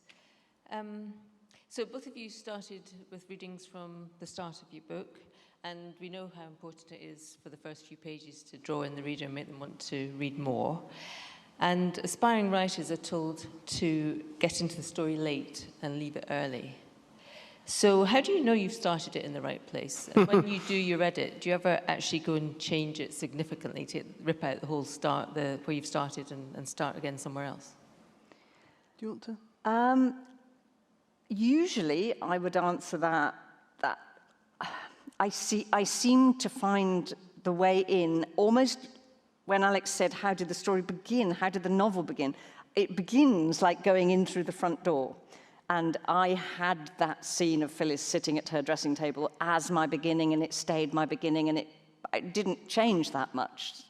So both of you started with readings from the start of your book, and we know how important it is for the first few pages to draw in the reader and make them want to read more. And aspiring writers are told to get into the story late and leave it early. So how do you know you've started it in the right place? And when you do your edit, do you ever actually go and change it significantly to rip out the whole start, where you've started, and start again somewhere else? Do you want to? Usually, I would answer that I seem to find the way in almost when Alex said, how did the story begin? How did the novel begin? It begins like going in through the front door. And I had that scene of Phyllis sitting at her dressing table as my beginning, and it stayed my beginning, and it didn't change that much.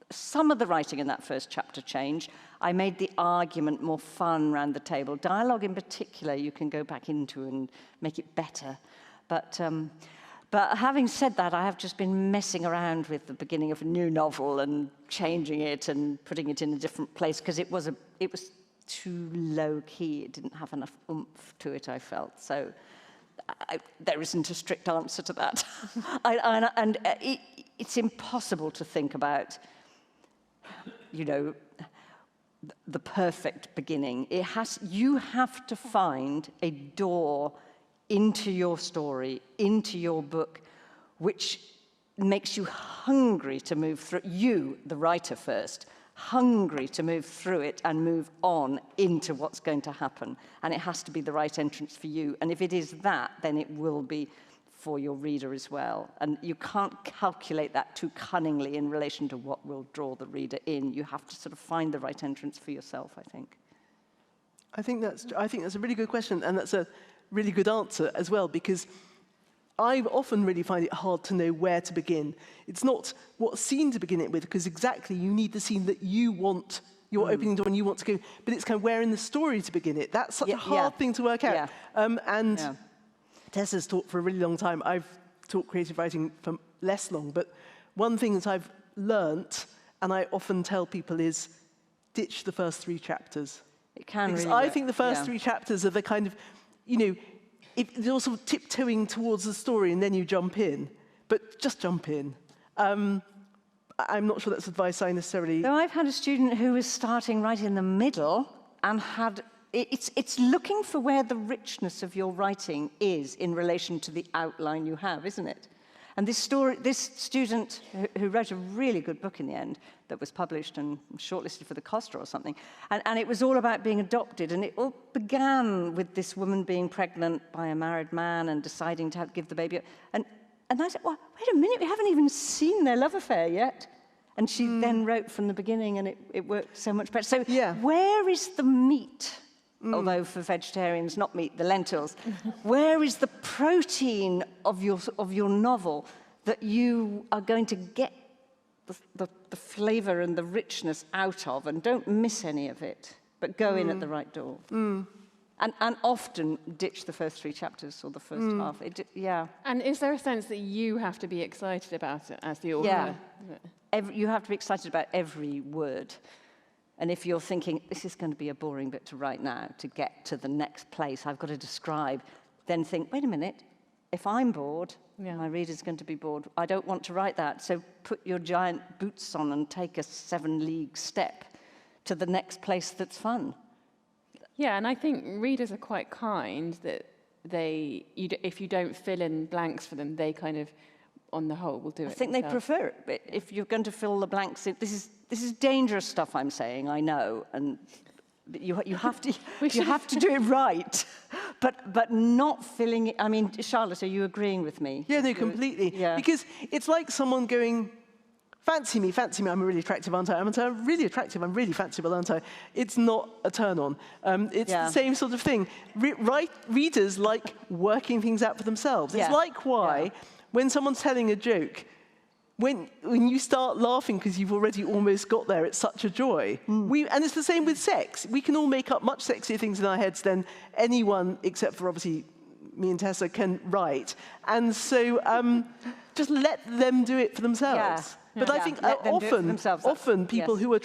Some of the writing in that first chapter changed. I made the argument more fun around the table. Dialogue in particular, you can go back into and make it better. But having said that, I have just been messing around with the beginning of a new novel and changing it and putting it in a different place because it was too low-key. It didn't have enough oomph to it, I felt. So there isn't a strict answer to that. It's impossible to think about, the perfect beginning. You have to find a door into your story, into your book, which makes you hungry to move through, you, the writer first, hungry to move through it and move on into what's going to happen. And it has to be the right entrance for you. And if it is that, then it will be for your reader as well. And you can't calculate that too cunningly in relation to what will draw the reader in. You have to sort of find the right entrance for yourself, I think. I think that's a really good question, and that's a really good answer as well, because I often really find it hard to know where to begin. It's not what scene to begin it with, because exactly you need the scene that you want, your opening door, and you want to go, but it's kind of where in the story to begin it. That's such a hard thing to work out. Tessa's taught for a really long time. I've taught creative writing for less long, but one thing that I've learnt, and I often tell people, is ditch the first 3 chapters. It can because really I think the first 3 chapters are the kind of, you're sort of tiptoeing towards the story and then you jump in, but just jump in. I'm not sure that's advice I necessarily... So I've had a student who was starting right in the middle and it's looking for where the richness of your writing is in relation to the outline you have, isn't it? And this student who wrote a really good book in the end that was published and shortlisted for the Costa or something, and it was all about being adopted, and it all began with this woman being pregnant by a married man and deciding to give the baby up. And I said, well, wait a minute, we haven't even seen their love affair yet. And she then wrote from the beginning, and it worked so much better. So where is the meat? Although for vegetarians, not meat, the lentils. Where is the protein of your novel that you are going to get the the flavour and the richness out of, and don't miss any of it, but go in at the right door. And often ditch the first 3 chapters or the first half. Yeah. And is there a sense that you have to be excited about it as the author? Yeah. You have to be excited about every word. And if you're thinking, this is going to be a boring bit to write now, to get to the next place I've got to describe, then think, wait a minute, if I'm bored, my reader's going to be bored. I don't want to write that. So put your giant boots on and take a 7-league step to the next place that's fun. Yeah, and I think readers are quite kind that if you don't fill in blanks for them, they kind of, on the whole, will do it. I think they prefer it. But if you're going to fill the blanks in, this is dangerous stuff I'm saying, I know, and you have to do it right, but not filling it. I mean, Charlotte, are you agreeing with me? Yeah, no, completely. Yeah. Because it's like someone going, fancy me, I'm really attractive, aren't I? I'm really attractive, I'm really fanciful, aren't I? It's not a turn-on. It's the same sort of thing. Readers like working things out for themselves. It's like why, when someone's telling a joke, when you start laughing because you've already almost got there, it's such a joy. And it's the same with sex. We can all make up much sexier things in our heads than anyone, except for obviously me and Tessa, can write. And so just let them do it for themselves. But I think often people who are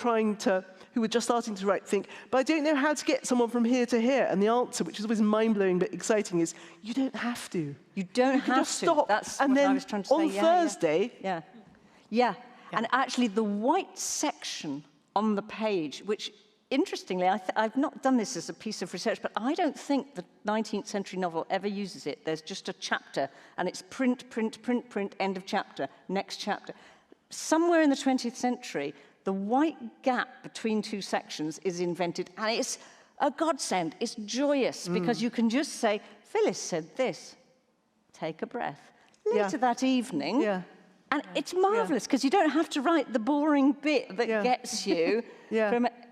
just starting to write think, but I don't know how to get someone from here to here. And the answer, which is always mind-blowing but exciting, is you don't have to. You don't have just stop. That's and what then I was trying to say. On Thursday... Yeah. And actually the white section on the page, which interestingly, I've not done this as a piece of research, but I don't think the 19th century novel ever uses it. There's just a chapter, and it's print, end of chapter, next chapter. Somewhere in the 20th century, the white gap between 2 sections is invented, and it's a godsend. It's joyous, because you can just say, Phyllis said this. Take a breath. Later that evening... And it's marvellous, because you don't have to write the boring bit that gets you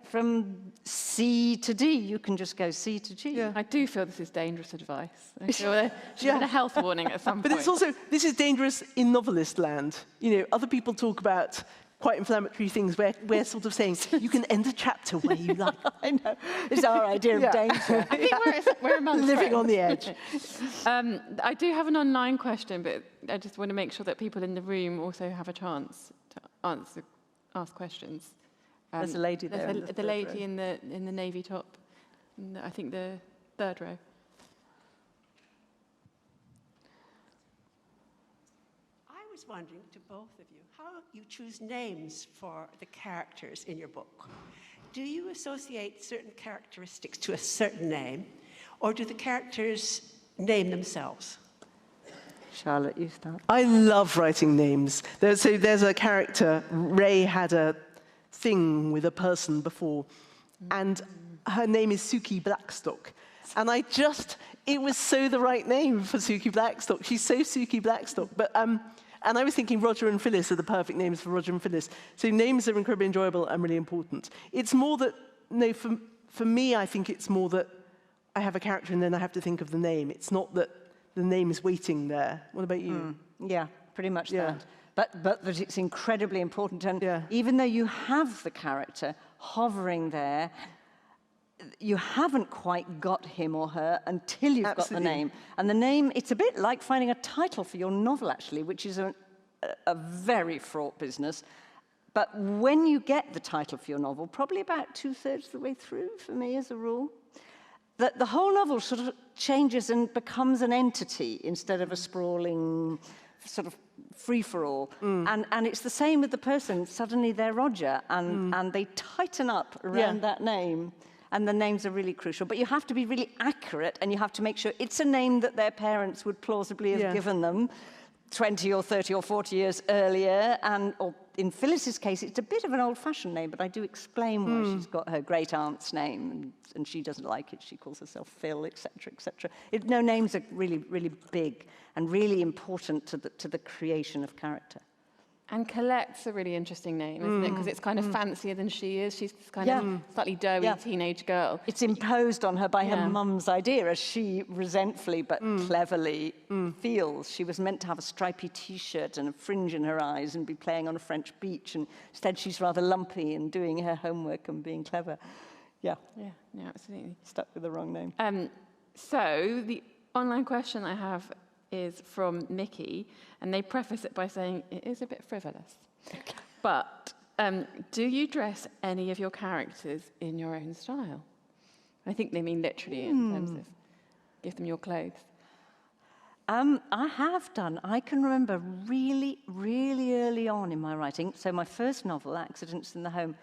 from C to D. You can just go C to G. I do feel this is dangerous advice. I feel there should have been a health warning at some point. But it's also, this is dangerous in novelist land. You know, other people talk about quite inflammatory things where we're sort of saying, you can end a chapter where you like. I know. It's our idea of danger. I think we're amongst living friends. on the edge. I do have an online question, but I just want to make sure that people in the room also have a chance to ask questions. There's a lady there. The lady in the navy top, I think the 3rd row. I was wondering to both of you, how you choose names for the characters in your book. Do you associate certain characteristics to a certain name, or do the characters name themselves? Charlotte, you start. I love writing names. There's a character, Ray had a thing with a person before, and her name is Suki Blackstock. And it was so the right name for Suki Blackstock. She's so Suki Blackstock. But and I was thinking Roger and Phyllis are the perfect names for Roger and Phyllis. So names are incredibly enjoyable and really important. It's more that, no, for me, I think it's more that I have a character and then I have to think of the name. It's not that the name is waiting there. What about you? Yeah, pretty much that. But that it's incredibly important. And even though you have the character hovering there, you haven't quite got him or her until you've got the name. And the name, it's a bit like finding a title for your novel, actually, which is a very fraught business. But when you get the title for your novel, probably about 2/3 of the way through, for me, as a rule, that the whole novel sort of changes and becomes an entity instead of a sprawling sort of free-for-all. And it's the same with the person. Suddenly they're Roger, and they tighten up around that name. And the names are really crucial. But you have to be really accurate, and you have to make sure it's a name that their parents would plausibly have given them 20 or 30 or 40 years earlier. Or in Phyllis's case, it's a bit of an old-fashioned name, but I do explain why she's got her great-aunt's name, and she doesn't like it. She calls herself Phil, etc., etc. No, names are really, really big and really important to the creation of character. And Colette's a really interesting name, isn't it? Because it's kind of fancier than she is. She's this kind of slightly doughy teenage girl. It's imposed on her by her mum's idea, as she resentfully but cleverly feels. She was meant to have a stripy T-shirt and a fringe in her eyes and be playing on a French beach, and instead she's rather lumpy and doing her homework and being clever. Yeah, Absolutely. Stuck with the wrong name. So the online question I have is from Mickey, and they preface it by saying it is a bit frivolous. But do you dress any of your characters in your own style? I think they mean literally in terms of give them your clothes. I have done. I can remember really, really early on in my writing, so my first novel, Accidents in the Home,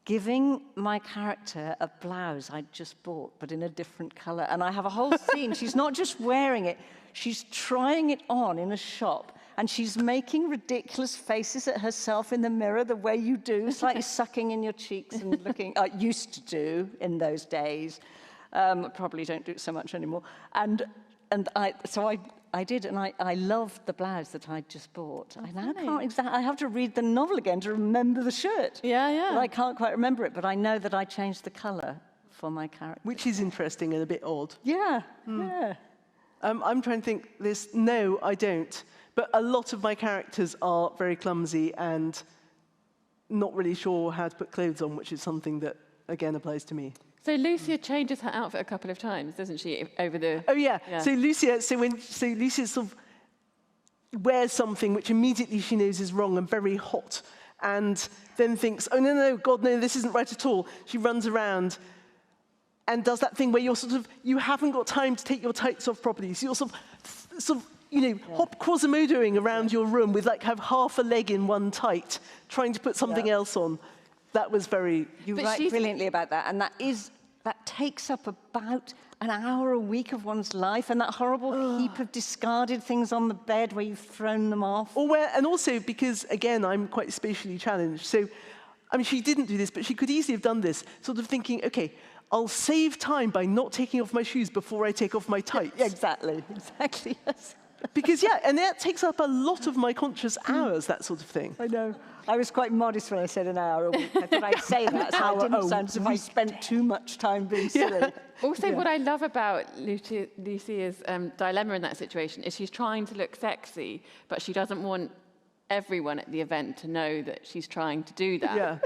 giving my character a blouse I'd just bought, but in a different colour. And I have a whole scene. She's not just wearing it, she's trying it on in a shop, and she's making ridiculous faces at herself in the mirror, the way you do, slightly sucking in your cheeks and looking, used to do in those days. Probably don't do it so much anymore. So I did, and I loved the blouse that I'd just bought. I now can't exactly, I have to read the novel again to remember the shirt. Yeah. But I can't quite remember it, but I know that I changed the colour for my character. Which is interesting and a bit odd. Yeah. I'm trying to think this. No, I don't. But a lot of my characters are very clumsy and not really sure how to put clothes on, which is something that, again, applies to me. So Lucia changes her outfit a couple of times, doesn't she, over the... Oh, yeah. So Lucia sort of wears something which immediately she knows is wrong and very hot, and then thinks, oh, no, God, no, this isn't right at all. She runs around and does that thing where you haven't got time to take your tights off properly. So you're sort of hop Quasimodoing around your room with have half a leg in one tight, trying to put something else on. That was very... You write brilliantly about that, and that takes up about an hour a week of one's life, and that horrible heap of discarded things on the bed where you've thrown them off. And also because, again, I'm quite spatially challenged. So, I mean, she didn't do this, but she could easily have done this, sort of thinking, okay, I'll save time by not taking off my shoes before I take off my tights. Yeah, exactly, yes. Because, and that takes up a lot of my conscious hours, that sort of thing. I know. I was quite modest when I said an hour a week. I thought I'd say that, so it didn't sound as if I spent too much time being silly. Also, what I love about Lucia's dilemma in that situation is she's trying to look sexy, but she doesn't want everyone at the event to know that she's trying to do that. Yeah.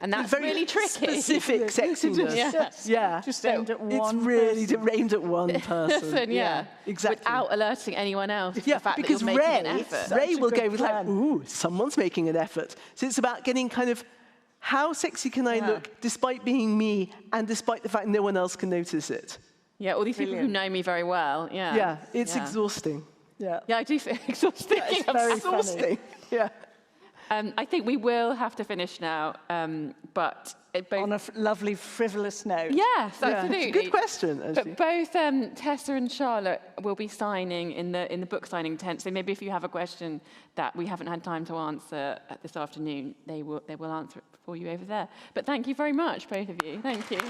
And that's really tricky. Specific sexiness. Yeah. Just aimed at one It's really aimed at one person. Yeah. Exactly. Without alerting anyone else to Yeah, the fact that because you're making an effort. Ray will go with plan. ooh, someone's making an effort. So it's about getting kind of, how sexy can I look despite being me and despite the fact no one else can notice it? Yeah, all these people who know me very well. Yeah. Yeah, it's exhausting. Yeah. Yeah, I do feel exhausting. It's very Exhausting. Yeah. I think we will have to finish now, but... On a lovely, frivolous note. Yes, absolutely. It's a good question, actually. But both Tessa and Charlotte will be signing in the book signing tent. So maybe if you have a question that we haven't had time to answer this afternoon, they will answer it for you over there. But thank you very much, both of you. Thank you.